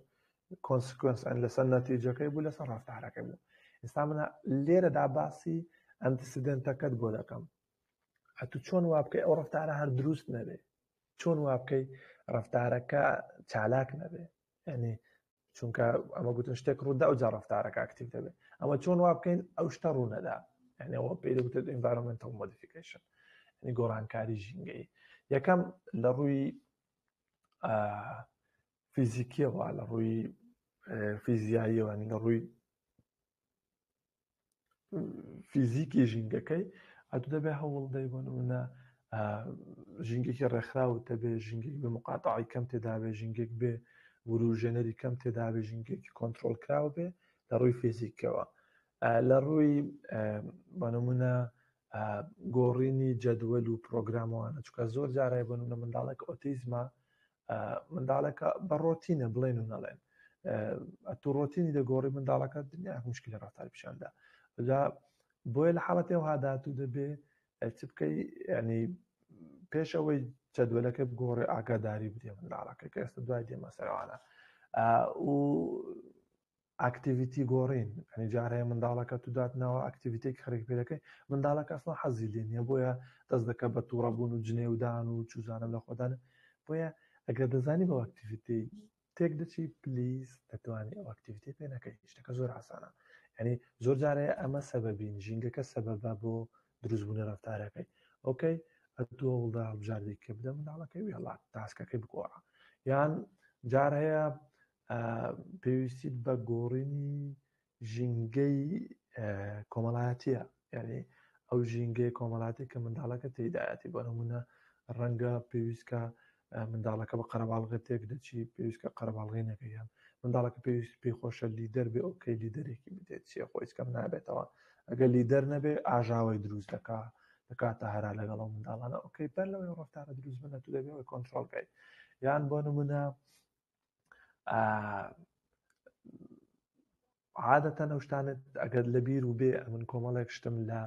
کۆنسیکوێنس لەسەر نەتیجەکەی بوو لەسەر ڕەفتارەکەی بوو ئێستا منە لێرەدا باسی ئەنتیسیدنتەکەت بۆ دەکەم ئەتو چۆن وا بکەی ئەو ڕەفتارە هەر دروست نەبێ چۆن وا بکەی ڕەفتارەکە چالاک نەبێ ینی چونکە ئەمە گوتن شتێک ڕوودا ئەو جا ڕەفتارەکە ئاکتیڤ دەبێت ئەمە چۆن وا بکەین ئەو شتە ڕوونەدا ینی ئەوە پێی دەگوترێت environmental modification ینی گۆڕانکاری ژینگەی یەکەم لە ڕووی فیزیکیەوە لە ڕووی فیزیاییەوە لە ڕووی فیزیکی ژینگەکەی ئەتو دەبێ هەوڵ دەی بۆ نمونە ژینگێکی ڕێکخراوت دەبێ ژینگێک بێ مقاتعی کەم تێدا بێ ژینگێک بێ وروژێنەری کەم تێدا بێ ژینگێکی کۆنتڕۆڵ کراو بێ لە ڕووی فیزیکەوە لە ڕووی بە نمونە گۆڕینی جەدوەل و پرۆگرامەوانە چونکە زۆر جارای بە نمونە منداڵێک ئۆتیزمە منداڵەکە بە ڕۆتینە بڵێن و نەڵێن ئەتو ڕۆتینی دەگۆڕی منداڵەکە دنیا مشکلی ڕەفتاری پیشاندا بۆیە لە حاڵەتێ هادات و دەبێ چ بکەی ینی پێش ئەوەی جەدوەلەکە بگۆڕێ ئاگاداری بدێ منداڵەکە کە ئێستا دوای دێمە سەرەوانە و ئاکتیڤیتی گۆڕین ئەنی جارەیە منداڵەکە تو داتنەوە ئاکتیڤیتێک خەرێک پێ دەکەی منداڵەکە ئەسڵا حەزی لێ نییە بۆیە دەست دەکە بە تووڕەبوون و جنێ ودان و چوزانم لە خۆدانە بۆیە ئەگەر دەزانی بە ئاکتیڤیتی تێک دەچی پلیز دەتوانانی ئەو ئاکتیڤیتی پێ نەکەی شتەکە زۆر ئاسانە ینی زۆر جارەیە ئەمە سەبەبین ژینگەکە سەبەبە بۆ دروستبوونی ڕەفتارەکەی ئۆکەی ئەتووە وڵدا هەڵبژاردەی کە بدە منداڵەکەی وێڵات تاسکەکەی بگۆڕە یان جار هەیە پێویستیت بە گۆڕینی ژینگەی کۆمەڵایەتیە یعنی ئەو ژینگەی کۆمەڵاتی کە منداڵەکە تێدایەتی بە نمونە ڕەنگە پێویستکە منداڵەکە بە قەرەباڵغی تێک دەچی پێویستکە قەرەباڵغی نەکەیان منداڵەکە پێویست پێی خۆشە لیدەر بێ ئۆکەی لیدەرێکی بدێت چیە خۆی کەم نابێتەوە ئەگەر لیدەر نەبێ ئاژاوی دروست دەکاتە هەرا لەگەڵ منداڵانە ئۆکەی بەر لەوەی ڕەفتارە دروست بنە تو دەبێ ئەوەی کۆنتڕۆڵکەی یان بۆ نمونە عادەتەن ئەو شتانت ئەگەر لەبیر و بێ من کۆمەڵێک شتم لە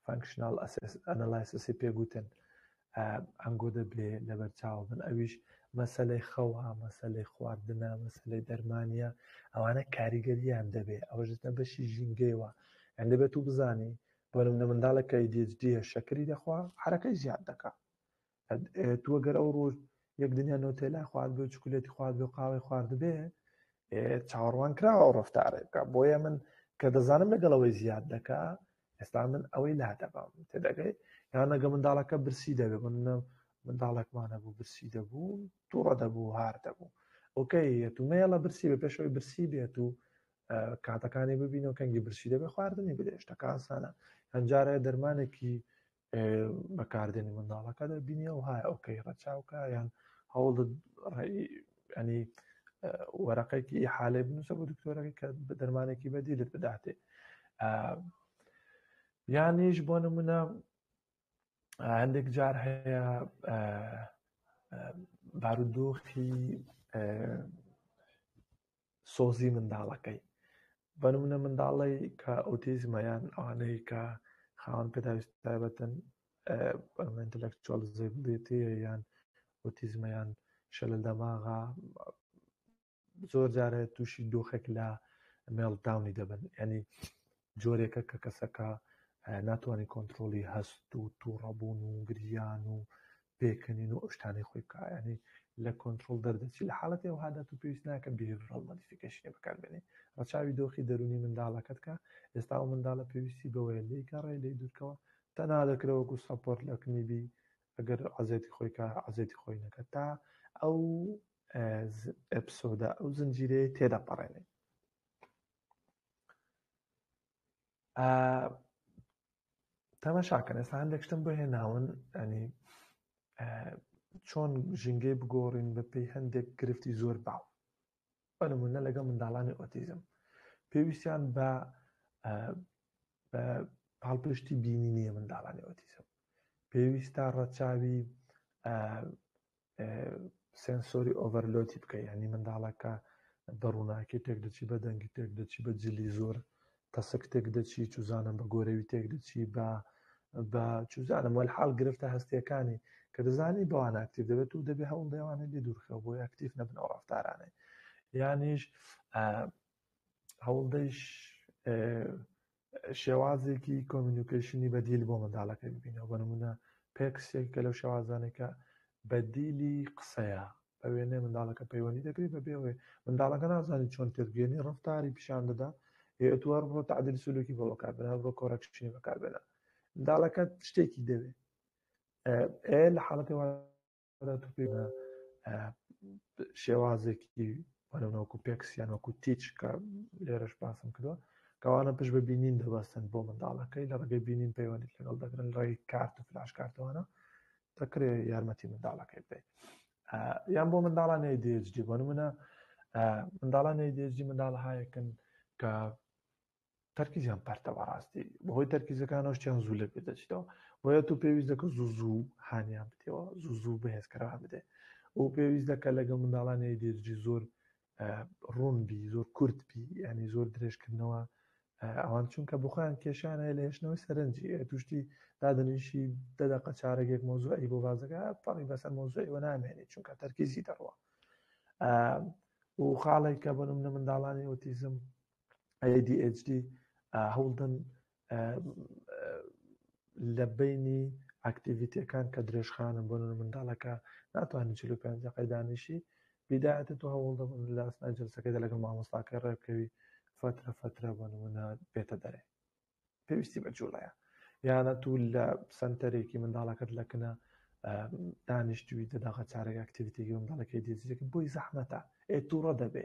فانکشنال ئەنالاایسیسی پێگوتن ئەنگۆ دەبێ لەبەرچاو بن ئەویش مەسەلەی خەوە مەسەلەی خواردنە مەسەلەی دەرمانیە ئەوانە کاریگەریان دەبێ ئەوەژتە بەشی ژینگەیەوە ئەن دەبێت و بزانی بۆ نمونە منداڵێکە ADHD شەکری دەخوا حرەکەی زیاد دەکات تووە گەر ئەو ڕۆژ یەک دنیا نۆتێلا خوارد بێ چکولێتی خوارد بێ و قاوەی خوارد بێ چاوەڕوان کراوە ئەو ڕەفتارێ بکە بۆیە من کە دەزانم لەگەڵەوەی زیاد دەکا ئێستا من ئەوەی لا دەبم تێدەگەی یان نەگە منداڵەکە برسی دەبێ منداڵێکمانە بوو برسی دەبوو تووڕە دەبوو هار دەبوو ئۆکەی تو مێڵە برسی بە پێشەوەی برسی بێت و کاتەکانی ببینەوە کەنگی برسی دەبێ خواردنی بدێ شتەکە ئاسانە هەنجارە دەرمانێکی بەکاردێنی منداڵەکە دەبینی و هاە ئۆکەی ڕەچاوکە یان هەوڵ ینی وەرەقێکی حالێ بنووسە بۆ دکتۆرەکەی کە دەرمانێکی بەدیلت بداتێ یانیش بۆ نمونە هەندێک جار هەیە بارودۆخی سۆزی منداڵەکەی بە نمونە منداڵی کە ئۆتیزمەیان ئەوانەی کە خاوەن پێداویست تایبەتن ئینتەلێکچوەڵ دیزێبڵیتیە یان ئۆتیزمەیان شەلل دەماغا زۆر جارە تووشی دۆخێک لە مێڵداونی دەبن ینی جۆرێکە کە کەسەکە ناتوانانی کۆنتترۆلی هەست و تووڕەبوون و گریان و پێکەنین و ئەوشتانی خۆی بکە ینی لە کۆنتترۆل دەردەچی لە حاڵەتی ئەو هادات و پێویست ناکە بیهێڤیرەڵ مۆدیفیکیشنی بەکاربێنی ڕەچاوی دۆخی دەرونی منداڵەکەت کە ئێستا ئەو منداڵە پێویستی بەوەیە لی گەڕێ لی دوورکەوە تەنها دەکرەوەکو سەپۆرت لە کنیبی ئەگەر عەزێتی خۆی کە عەزێتی خۆی نەکە تا ئەو ئەپسۆدە ئەو زنجیرەیە تێدەپەڕێنێ تەماشاکەن ئێستا هەندێک شتم بۆ هێناون ئەنی چۆن ژینگەی بگۆڕین بە پێی هەندێک گرفتی زۆر باو بە نمونە لەگەڵ منداڵانی ئۆتیزم پێویستیان بە پاڵپشتی بینی نییە منداڵانی ئۆتیزم پێویستە ڕەچاوی سنسۆری ئۆڤەرلۆتی بکەی ینی منداڵەکە بە ڕووناکی تێک دەچی بە دەنگی تێک دەچی بە جلی زۆر تەسک تێک دەچی چوزانم بە گۆرەوی تێک دەچی بە چوزانم وەلحاڵ گرفتە هەستیەکانی کە دەزانی بەوان ئاکتیف دەبێت و دەبێ هەوڵ دەیوانە لێ دوورخەوە بۆی ئاکتیف نەبن ئەو ڕەفتارانەی یانیش هەوڵدەیش شێوازێکی کۆمیونیکیشنی بەدیل بۆ منداڵەکەی ببینەوە بە نمونە پێکسێکە لەو شێوازانێکە بەدیلی قسەیە بە وێنێ منداڵەکە پەیوەندی دەکری بە بێوێ منداڵەکە نازانی چۆن تێگەێنی ڕەفتاری پیشان دەدا ئێتوار بۆ تعدیل سلوکی بۆ بەکاربێنە بۆ کۆڕەکشنی بەکاربێنە منداڵەکە شتێکی دەوێت لە حاڵەتی وادە تو پێ شێوازێکی وەنەوەکو پێکسیان وەکو تیچ کە لێرەش باسم کردووە کەوانە پشت بە بینین دەبەستن بۆ منداڵەکەی لە ڕێگەی بینین پەیوەندی لەگەڵ دەگرن ڕێی کارت و فلاش کارتەوەنە دەکرێ یارمەتی منداڵەکەی بدەیت یان بۆ منداڵان ADHD بۆ نمونە منداڵان ADHD منداڵە هایەکن کە تەرکیزیان پەرتەوە ڕاستی بەهۆی تەرکیزەکانەوە شتیان زوو لە پێ دەچێتەوە بۆیە تو پێویست دەکە زوو هانیان بدەوە زوو بەهێزکەرەوە بدێ و پێویست دەکە لەگەڵ منداڵان ADHD زۆر ڕوونبی زۆر کورتبی ینی زۆر درێژکردنەوە ئەوان چونکە بخۆیان کێشانە لە هێشتنەوەی سەرنجی توشتی دادنیشی دەدەقە چارەگێک مۆزوعی بۆ بازەکە پەڕی بەسەر مۆزوعیەوە نامێنێت چونکە تەرکیزی دەڕوە و خاڵێک کە بە نمونە منداڵانی ئۆتیزم ADHD هەوڵدن لە بینی ئاکتیڤیتیەکان کە درێژخانن بۆ منداڵەکە ناتوانین 45 دقیقەی دانیشی بیدایەتە تو هەوڵ دەبن لە ئەسنای جەلسەکەیدا لەگەڵ مامۆستاکەی ڕێبکەوی فترە بۆ نمونە بێتە دەرێ پێویستی بە جوڵەیە یانە تو لە سنتەرێکی منداڵەکەت لەکنە دانیشتوی دەداغە چارەی ئاکتیڤیتێکی منداڵەکەی دیزیەکە بۆی زەحمەتە تووڕە دەبێ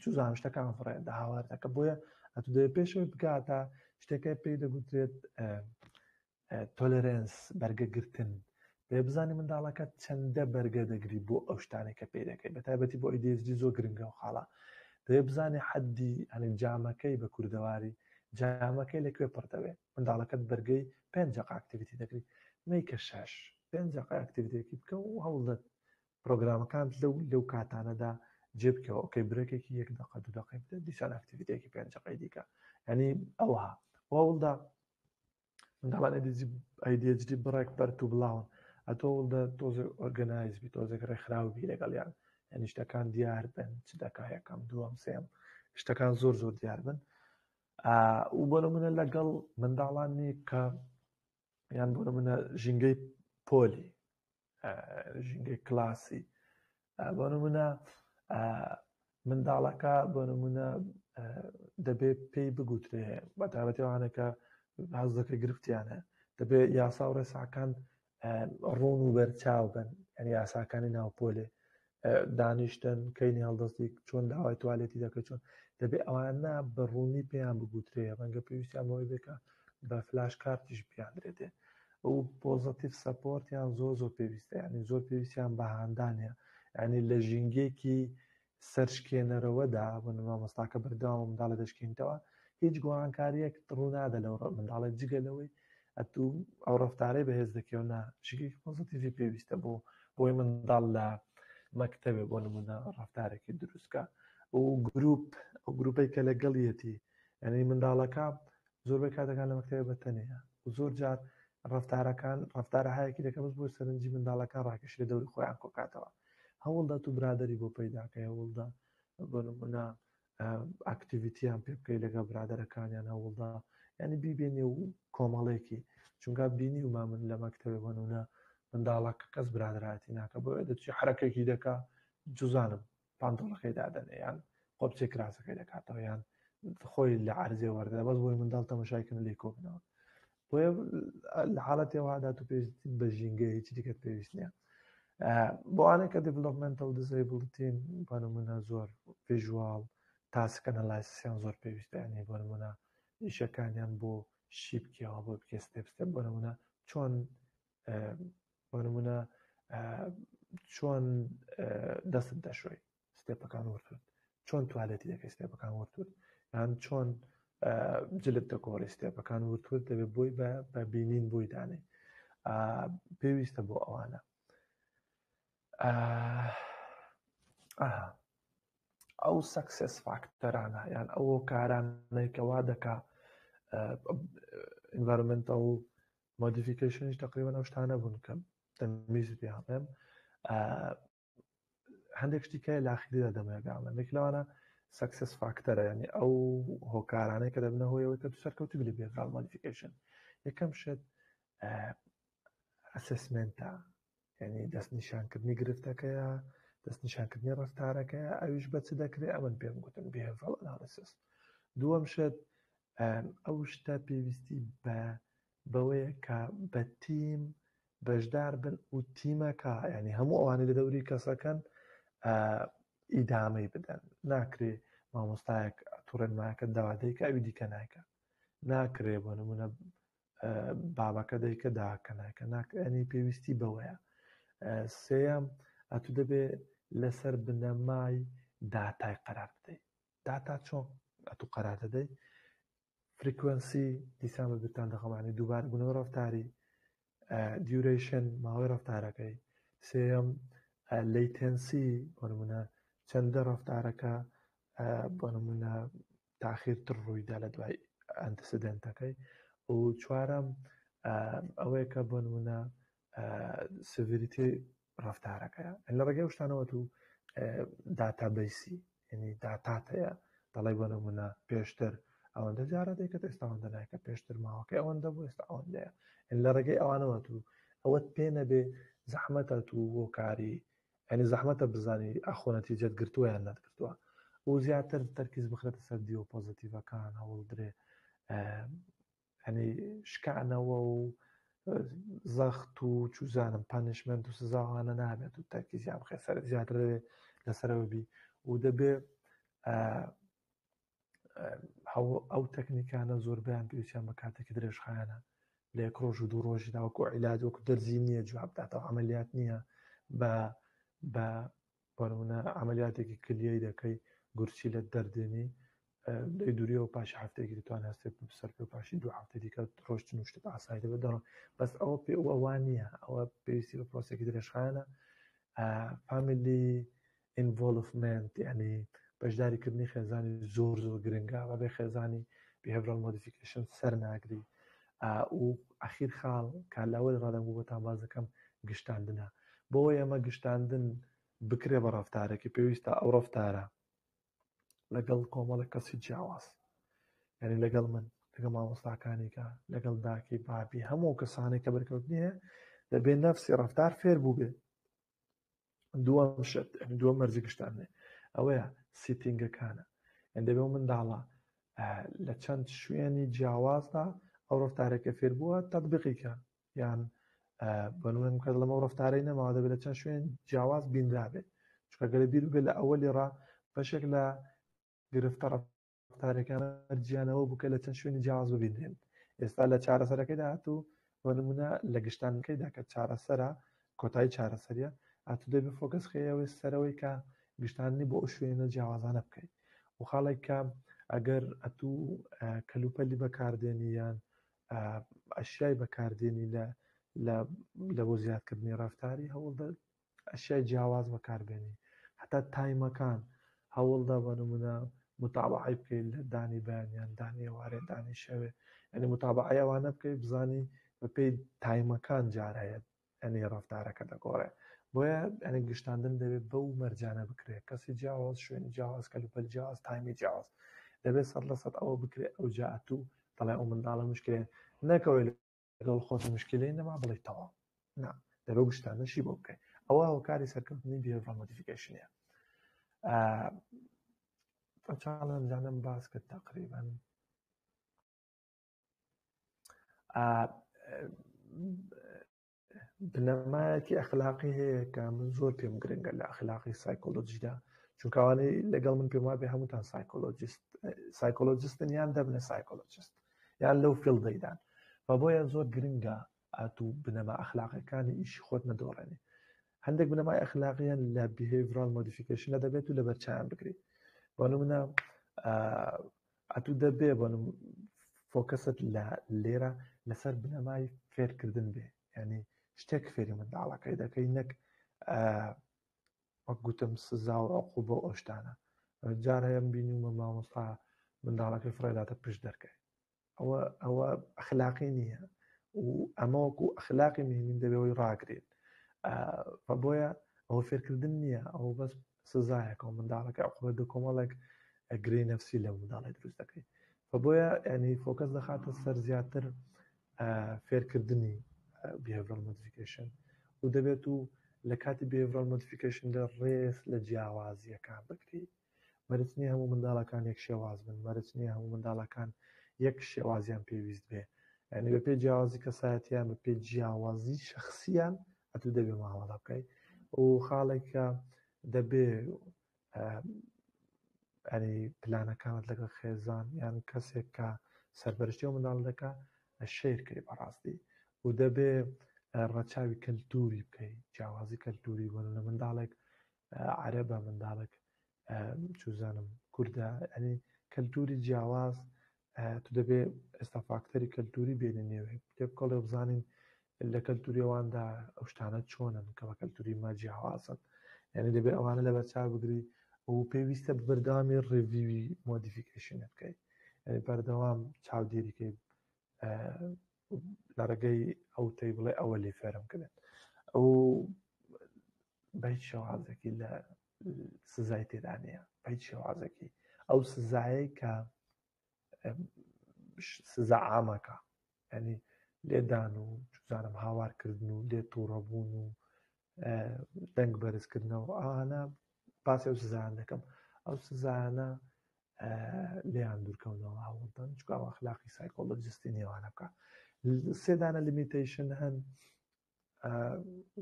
چوزان شتەکان فڕێندا هاوار دەکە بۆیە ئەتو دەبێ پێشەوەی بگاتە شتێکە پێی دەگوترێت تۆلەرەنس بەرگەگرتن دەبێ بزانانی منداڵەکە چەندە بەرگە دەگری بۆ ئەو شتانێک کە پێی دەکەی بەتایبەتی بۆ ADHD زۆر گرنگە و خاڵە دەبێ بزانێ حەدی ئەنی جامەکەی بە کوردەواری جامەکەی لەکوێ پڕ دەبێت منداڵەکەت بەرگەی 5 دقیقە ئاکتیڤیتی دەکری نیکە 6 5 دقیقە ئاکتیڤیتێکی بکە و هەوڵدەت پرۆگرامەکان لەو کاتانەدا جێبکەوە ئۆکەی برێکێکی 1 دقیقە 2 دقیقە بدە دیسان ئاکتیڤیتێکی 5 دقیقەی دیکە ینی ئەوها هەوڵدا منداڵان ADHD بڕێک بەرت و بڵاون ئەتۆ هەوڵدە تۆزێک ئۆرگەنایزبی تۆزێک ڕێکخراوبی لەگەڵیان ینی شتەکان دیار بن چ دەکا یەکەم دووەم سێم شتەکان زۆر دیار بن و بۆ نمونە لەگەڵ منداڵانی کە یان بۆ نمونە ژینگەی پۆلی ژینگەی کلاسی بۆ نمونە منداڵەکە بۆ نمونە دەبێت پێی بگوترێ بە تایبەتیوانەکە حەز دەکەی گرفتیانە دەبێت یاسا و ڕێساکان ڕوون و بەرچاو بن یعنی یاساکانی ناوپۆلێ دانیشتن کەینی هەڵدەستی چۆن داوای توالێتی دەکەێت چۆن دەبێت ئەوانە بە ڕوونی پێیان بگوترێ ڕەنگە پێویستیان بەوەی بێکە بە فلاش کارتیش بیاندرێتێ ئەو پۆزتیڤ سەپۆرتیان زۆر پێویستە ینی زۆر پێویستیان بە هاندانە ینی لە ژینگێکی سەرشکێنەرەوەدا بن مامۆستاکە بەردەوام منداڵە دەشکێنیتەوە هیچ گۆڕانکاریەک ڕوونادە لەو منداڵێک جگەلەوەی ئەتوو ئەو ڕفتارەی بەهێز دەکەونا شتێکی پۆزتیڤی پێویستە بۆی منداڵ لە مەکتەبێ بۆ نمونە ڕفتارێکی دروستکە و گروپی کە لەگەڵیەتی ینی منداڵەکە زۆربەی کاتەکان لە مەکتەبێ بەتەنەیە و زۆر جار ڕفتارە هایەکی دەکە بەس بۆ سەرنجی منداڵەکان ڕاکێشێ دەوری خۆیان کۆکاتەوە هەوڵدا تو برادری بۆ پەیداکە هەوڵدا بۆ نمونە ئاکتیڤیتیان پێ بکەی لەگە برادەرەکانیان هەوڵدا ینی بیبێنێ و کۆمەڵێکی چونکە بینی وما من لە مەکتەبێ بۆ نمونە منداڵەکە کەس برادراتی ناکە بۆ دەچی حرەکێکی دەکا جوزانم پانتۆڵەکەی دادەنێ یان قۆپچێک کراسەکەی دەکاتەوە یان خۆی لە عەرزێ وەردە بەس بۆی منداڵ تەماشایکردن لێ کۆبنەوە بۆیە لە حاڵەتێوادا تو پێویستی بە ژینگە هیچ دیکەت پێویست نییە بۆ ئانێکە دیڤلۆپمنتال دیزایبڵتین بۆ نمونە زۆر ڤیژواڵ تاسک ئەنەلایسیسیان زۆر پێویستە ینی بۆ نمونە ئیشەکانیان بۆ شی بکەوە بۆ بکە ستێپ بۆ نمونە چۆن بۆ نمونە چۆن دەست دەشۆی ستێپەکان وەرتوت چۆن توالێتی دەکەی ستێپەکان وەرتوت یان چۆن جلت دەکۆڵی ستێپەکان وەرتوت دەبێت بۆی بە بینین بۆی دانێ پێویستە بۆ ئەوانە ئەو سەکسس فاکتەرانە یان ئەو کارانێکەوا دەکا ئینڤایرۆنمنتال مۆدیفیکیشنیش تقریبا ئەو شتانە بوون کە دەمیست بیاڵێم هەندێک شتیکە لاخیردا دەمەگەڵێن لێک لەوانە سەکسس فاکتەرە ینی ئەو هۆکارانەی کە دەبنە هۆیەوەی کە تو سەرکەوتی بلی بێگاڵ مۆدیفیکیشن یەکەم شت ئەسسمنتە ینی دەستنیشانکردنی گرفتەکەیە دەستنیشانکردنی ڕفتارەکەیە ئەویش بە چ دەکرێت ئەمن پێم گوتن بیهێڤیرال ئەنالیسیس دووەم شت ئەو شتە پێویستی بەوەیە کە بە تیم بەشدار بن و تیمەکە ینی هەموو ئەوانەی لە دەوری کەسەکەن ئیدامەی بدەن ناکرێ مامۆستایەک تووڕێنمایەکە داوادەی کە ئەوی دیکە نایکە ناکرێ بۆ نمونە بابەکە دەیکە داکە نایکە ینی پێویستی بەوەیە سێەم ئەتو دەبێ لەسەر بنەمای داتای قەرار بدەیت داتا چۆن ئەتو قەرار دەدەی فریکوەنسی دیسان بەتان دەخەمانی دووبار بوونەوە ڕەفتاری دیوریشن ماوەی ڕەفتارەکەی سێەم لیتنسی بۆ نمونە چەندە ڕەفتارەکە بۆ نمونە تاخیرتر ڕوویدا لە دوای ئەنتسیدنتەکەی و چوارەم ئەوەیە کە بۆ نمونە سڤریتی ڕەفتارەکەیە لە ڕێگەی شتانەوە تو داتابیسی ینی داتات هەیە دەڵی بۆ نمونە پێشتر ئەوەندە جارە دەیکە ئێستا ئەوەندە نایکە پێشتر ماوەکەی ئەوەندە بوو ئێستا ئەوەندەیە لە ڕێگەی ئەوانەوە تو ئەوەت پێ نەبێ زەحمەتە تو بۆ کاری ینی زەحمەتە بزانی ئەخۆنەتیجەت گرتووە یان نەتگرتووە و زیاتر تەرکیز بخرێتە سەر دیۆ پۆزتیڤەکان هەوڵ درێ ینی شکانەوە و زەخت و چوزانم پانیشمنت و سزاوانە نابێت و تەرکیزیان بخێ سەر زیاتر دەبێ لەسەرەوە بی و دەبێ ئەو تەکنیکانە زۆربیان پێویستیان بە کاتێکی درێژخایەنە لە یەک ڕۆژ و دوو ڕۆژی داوەکو عیلاج وەکو دەرزی نییە جوابداتەوە عملیات نییە بە بۆ نمونە عملیاتێکی کلیەی دەکەی گورچی لە دەردێنی دەی دووریەوە پاشی هەفتەیەکی دەتوانێت هەستێت سەر پێ و پاشی دوو هەفتە دیکە ڕۆژتن و شتت ئاسایی دەبێت دەڕۆ بەس ئەوە پێ ئەوان نییە ئەوە پێویستی بە پرۆسێکی درێژخایەنە فامیلی ئینڤۆڵڤمنت ینی بەشداریکردنی خێزانی زۆر گرنگە بەبێ خێزانی بیهێڤیرال مۆدیفیکیشن سەر ناگری و ئەخیر خاڵ کالاوەی ڕادەنبوو بۆتان باز دەکەم گشتاندنە بۆ ئێمە گشتاندن بکرێ بە ڕەفتارێکی پێویستە ئەو ڕەفتارە لەگەڵ کۆمەڵێک کەسی جیاواز یعنی لەگەڵ من لەگەڵ مامۆستاکانێکە لەگەڵ داکی بابی هەموو کەسانێک کە بەرکەوتنی هەیە دەبێت نەفسی ڕەفتار فێر بوو بێ. دووەم شت دووەم مەرجی گشتانێ ئەوەیە سیتینگەکانە دەبێ و منداڵە لە چەند شوێنی جیاوازدا ئەو ڕفتارێکە فێر بووە تەطبیقیکە یان بەنوێن کە لەمە ڕفتارەی نەماوە دەبێت لە چەند شوێن جیاواز بینرابێت چکە گەلە بیر بێت لە ئەوەلی ڕا بەشێک لە گرفتە ڕفتارەکانە جیانەوە بووکە لە چەند شوێنی جیاواز ببینرێن. ئێستا لە چارەسەرەکەیدا هاتوو بە نمونە لە گشتانەکەیدا کە چارەسەرە کۆتایی چارەسەریە هاتوو دەبێت فۆکەس خەیەوەی سەرەوەی کە گشتانی بۆ ئەو شوێنە جیاوازانە بکەیت و خاڵێک کە ئەگەر ئەتوو کەلوپەلی بەکاردێنی یان ئەشیای بەکاردێنی لە بۆ زیادکردنی ڕفتاری هەوڵدە ئەشیای جیاواز بەکاربێنی حتا تایمەکان هەوڵدا بە نمونە متابعی بکەیت لە دانی بەیانیان دانی ئێوارێ دانی شەوێ ئەنی متابعی ئەوانە بکەیت بزانی بەپێی تایمەکان جارەیە ئەنی ڕفتارەکە دەگۆڕێ بۆیە ئەنی گشتاندن دەبێت بەو مەرجانە بکرێت کەسی جیاواز شوێنی جیاواز کەلوپەل جیاواز تایمی جیاواز دەبێت 100% ئەوە بکرێت ئەو جاءتوو دەڵێ ئەو منداڵە مشکلێن نەکەوێت لەگەڵ خۆت مشکلەی نەما بڵێ تەواو نا دەبێت گشتانەشی بۆ بکەیت ئەوە هۆکاری سەرکەوتنی behavioral modificationیە. چاڵەنجانم باس کرد تقریبا بنەمایەکی ئەخلاقی هەیە کە من زۆر پێم گرنگە لە ئەخلاقی سایکۆلۆجیدا چونکەوانەی لەگەڵ من پێم وابێ هەمووتان سایکۆلۆجیستن یان دەبنە سایکۆلۆجیست یان لەو فیڵدەیدان بە بۆیە زۆر گرنگە ئاتوو بنەما ئەخلاقیەکانی ئیشی خۆت نەدۆڕێنێ. هەندێک بنەمای ئەخلاقیان لە behavioral modification دەبێت و لە بەرچاویان بگریت بۆ نمونە ئەتوو دەبێ بۆ فۆکەست لە لێرە لەسەر بنەمای فێرکردن بێ ینی شتێک فێری منداڵەکەی دەکەی نەک وەک گوتم سزا و عقوبە بۆ ئەوشتانە جار هەیە بینیمە مامۆستا منداڵەکەی فڕێداتە پشت دەرکەی ئەوە ئەخلاقی نییە و ئەمە وەکو ئەخلاقی مهمین دەبێەوەی ڕاگرێت بۆیە ئەوە فێرکردن نییە ئەو بەس سزایەکە و منداڵەکە عقوبە دو کۆمەڵێک گرێ نەفسی لە منداڵی دروست دەکەی بۆیە ینی فۆکەس دەخاتە سەر زیاتر فێرکردنی behavioral modification و دەبێت و لە کاتی behavioral modification لە ڕێز لە جیاوازیەکان بکری مەرج نییە هەموو منداڵەکان یەک شێواز بن مەرج نییە هەموو منداڵەکان یەک شێوازیان پێویست بێ ینی بە پێی جیاوازی کەسایەتیان بە پێی جیاوازی شەخصیان ئەتوو دەبێ ماوەڵا بکەیت و خاڵێکە دەبێ ئەنی پلانەکانت لەگەڵ خێزان یان کەسێک کە سەرپەرشتی و منداڵ دەکا شێرکەی بەڕاستی و دەبێ ڕەچاوی کەلتوری بکەیت جیاوازی کەلتوری بۆ لە منداڵێک عەرەبە منداڵێک چوزانم کووردە ئەنی کەلتوری جیاواز تو دەبێ ئێستا فاکتەری کەلتوری بێنە نێوێ پێ بکەڵێ بزانین لە کەلتوریەواندا ئەو شتانە چۆنن کە بە کەلتوری ما جیاوازن یعنی دەبێ ئەوانە لە بەرچاو بگری و پێویستە بەردەوامی ڕێڤیوی مۆدیفیکیشنە بکەیت ینی بەردەوام چاودێریکەی لە ڕێگەی ئەو تێی بڵێ ئەوە لێ فێرم کردن ئەو بەیت شێوازێکی لە سزای تێدانەیە بەیت شێوازێکی ئەو سزایە کە سزا عامەکە ینی لێدان و چزانم هاوارکردن و لێ تووڕەبوون و دەنگ بەرزکردنەوە ئەوانە باسی ئەو سزایان دەکەم ئەو سزایانە لێیان دوورکەونەوە هەوڵدەن چکە ئەو ئەخلاقی سایکۆلۆجیستی نێوانە بکە سێدانە لیمیتیشن هەن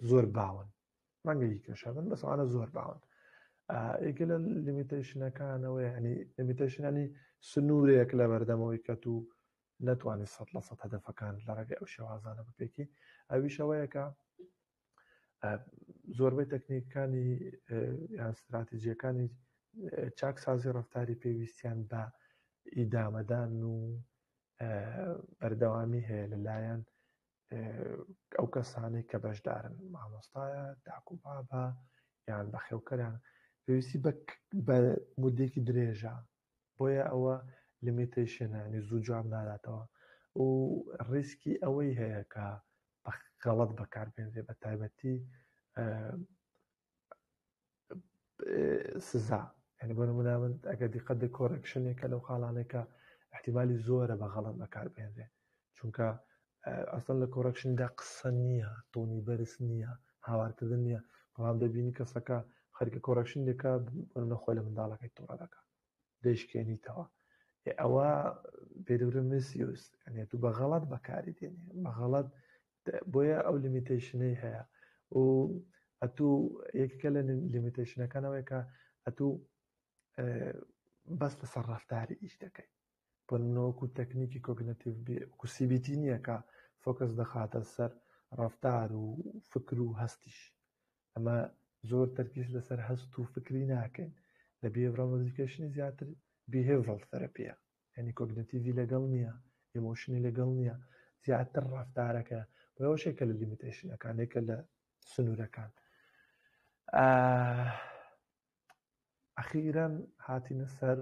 زۆر باون ڕەنگە یکەشە بن بەس ئەوانە زۆر باون یەکێ لە لیمیتیشنەکانەوە ینی لیمیتیشنانی سنوورێک لە بەردەمەوەی کە تو نەتوانێت 100% هەدەفەکان لە ڕێگەی ئەو شێوازانە بپێکی ئەویشەوەیە کە زۆربەی تەکنیکەکانی یان استراتیژیەکانی چاکسازی ڕەفتاری پێویستیان بە ئیدامەدان و بەردەوامی هەیە لەلایەن ئەو کەسانی کە بەشدارن مامۆستایە داکوبابە یان بە خێوکەران پێویستی بە مودێکی درێژە بۆیە ئەوە لیمیتیشنانی زوو جواب ناداتەوە و ڕیسکی ئەوەی هەیە کە بە غەڵەت بەکاربێنرێ بە تایبەتی سزا ینی بۆ نمونە من ئەگەر دیقەت کۆڕێکشنێکە لەو خاڵانێکە احتیمالی زۆرە بە غەڵەت بەکاربێنرێ چونکە ئەسڵ لە کۆڕەکشندا قسە نییە، تۆنی بەرز نییە، هاوارکردن نییە. بەڵام دەبینی کەسەکە خەریکە کۆڕەکشنێکە نەخۆی لە منداڵەکەی تووڕە دەکات دەیشکێنیتەوە. ئەوە پێدەورە مسیوس ئەنێ تو بە غەڵەت بەکاری دێنێ بە غەڵەت، بۆیە ئەو لیمیتیشنەی هەیە و ئەتوو یەکێکە لە لیمیتیشنەکانەوەی کە ئەتوو بەس لەسەر ڕەفتاری ئیش دەکەیت بۆنەوەکو تەکنیکی کۆگنێتیڤ وەکو CBT نییە کە فۆکەس دەخاتە سەر ڕەفتار و فکر و هەستیش. ئەمە زۆر تەرکیز لەسەر هەست و فکری ناکەین. لە بیهێڤڕەل مۆدیفیکیشنی زیاتر بیهێڤڕەل تەرەپیە، یعنی کۆگنێتیڤی لەگەڵ نییە، ئێمۆشنی لەگەڵ نییە، زیاتر ڕەفتارەکە. بۆ ئەوەشێکە لە لیمیتیشنەکانێکە لە سنوورەکان. ئەخیرەن هاتینە سەر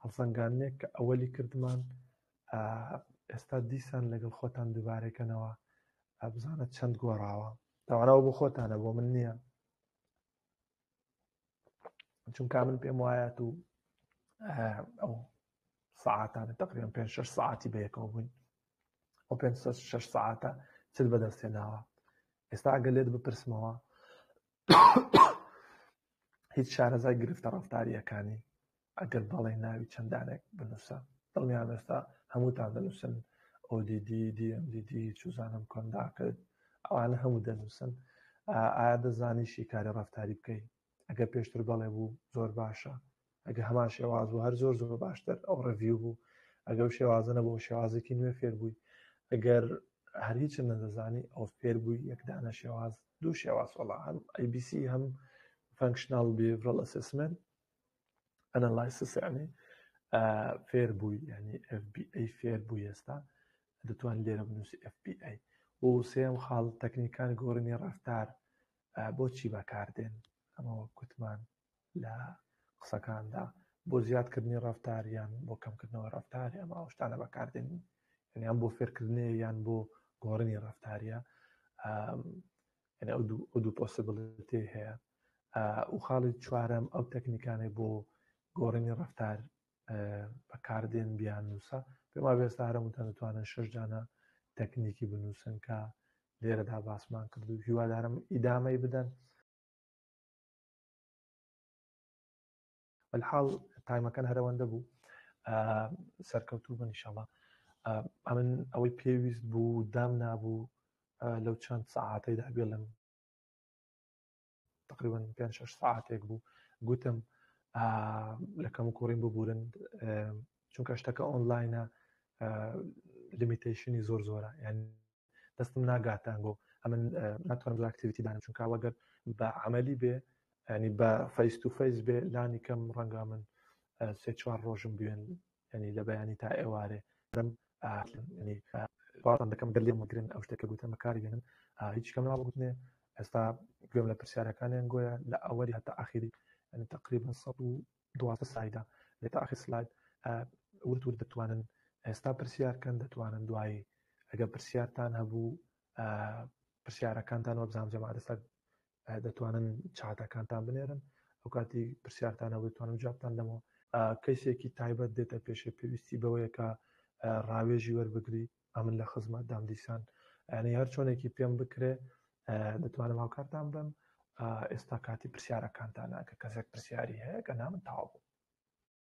هەڵسەنگاندنێک کە ئەوەلی کردمان. ئێستا دیسان لەگەڵ خۆتان دووبارەکەنەوە بزانە چەند گۆڕاوە، داوانەوە بۆ خۆتانە بۆ من نییە، چونکە من پێم وایە و ئەو ساعتانە تقریبا 5-6 ساعتی بەیەکەوە بووین، ئەو 5-6 ساعتە چت بەدەستێناوە. ئێستا ئەگەر لێت بپرسمەوە هیچ شارەزای گرفتە ڕەفتاریەکانی ئەگەر بەڵێ ناوی چەندانێک بنووسە، دڵنیام ئێستا هەمووتان دەنووسن ODD DMDD چوزانم کۆنداکرد، ئەوانە هەموو دەنووسن. ئایا دەزانی شیکاری ڕەفتاری بکەیت؟ ئەگەر پێشتر بەڵێ بوو زۆر باشە، ئەگە هەمان شێواز بوو هەر زۆر زۆر باشتر ئەو ڕەڤیو بوو. ئەگەر شێوازە نەبوو شێوازێکی نوێ فێر بووی. ئەگەر هەر هیچ نەدەزانی ئەو فێر بووی یەکدانە شێواز دوو شێواز وەڵا هەم ABC هەم Functional Behavioral Assessment Analysis یعنی فێر بووی، یعنی FBA فێر بووی. ئێستا دەتوان لێرە بنووسی FBA. و سێم خاڵ تەکنیکانی گۆڕینی ڕەفتار بۆچی بەکاردێن. ئەمەوە کوتمان لە قسەکاندا بۆ زیادکردنی ڕەفتار یان بۆ کەمکردنەوە ڕەفتاری ئەمە شتانە بەکاردێن، یان بۆ فێرکردنی یان بۆ گۆڕینی ڕەفتاریە. ئەو دوو پۆسیبڵیتی هەیە. و خاڵی چوارەم ئەو تەکنیکانەی بۆ گۆڕینی ڕەفتار بەکاردێن بیان نووسە. پێم وایە ئێستا هەرمووتان دەتوانن 6 جانە تەکنیکی بنووسن کە لێرەدا باسمان کرد و هیوادارم ئیدامەی بدەن. بەڵحاڵ تایمەکان هەرەوەندە بوو، سەرکەوتوو بن ئینشەڵڵا. ئەمن ئەوەی پێویست بوو دام نابوو لەو چەند سەعاتەیدا بێڵم تقریبا 5-6 ساعتێک بوو گوتم لەکەم کوڕین ببورن، چونکە شتەکە ئۆنلاینە، لیمیتیشنی زۆر زۆرە، یعنی دەستم ناگاتانگۆ ئەمن ناتوانم ئاکتیڤیتی دانم، چونکە وەگەر بە عملی بێ ینی بە فەیس تو فەیس بێ لانی کەم ڕەنگا من 3-4 ڕۆژم بوێن، ینی لە بەیانی تا ئێوارێ ینی باڵان دەکەم گەر لێم وەگرن ئەو شتێکە گوتم بەکاری بێنن. هیچ کەم ناوەگوتنێ. ئێستا گوێم لە پرسیارەکانیان گۆیە لە ئەوەلی هەتا ئاخری، ینی تقریبا 112 سلایدا لە تا ئاخر سلاید ورد دەتوانن ئێستا پرسیارکەن، دەتوانن دوایی ئەگە پرسیارتان هەبوو پرسیارەکانتان وەبزانام جەماعەت ئێستا دەتوانن چاتەکانتان بنێرن، ئەو کاتی پرسیارتانە دەتوانم جوابتان دەمەوە. کەسێکی تایبەت دێتە پێشێ پێویستی بەوەیە کە ڕاوێژی وەربگری ئەمن لە خزمەت دام دیسان، ینی هەر چۆنێکی پێم بکرێ دەتوانم هاوکارتان بم. ئێستا کاتی پرسیارەکانتانە کە کەسێک پرسیاری هەیە کە نامن تاوا بوو.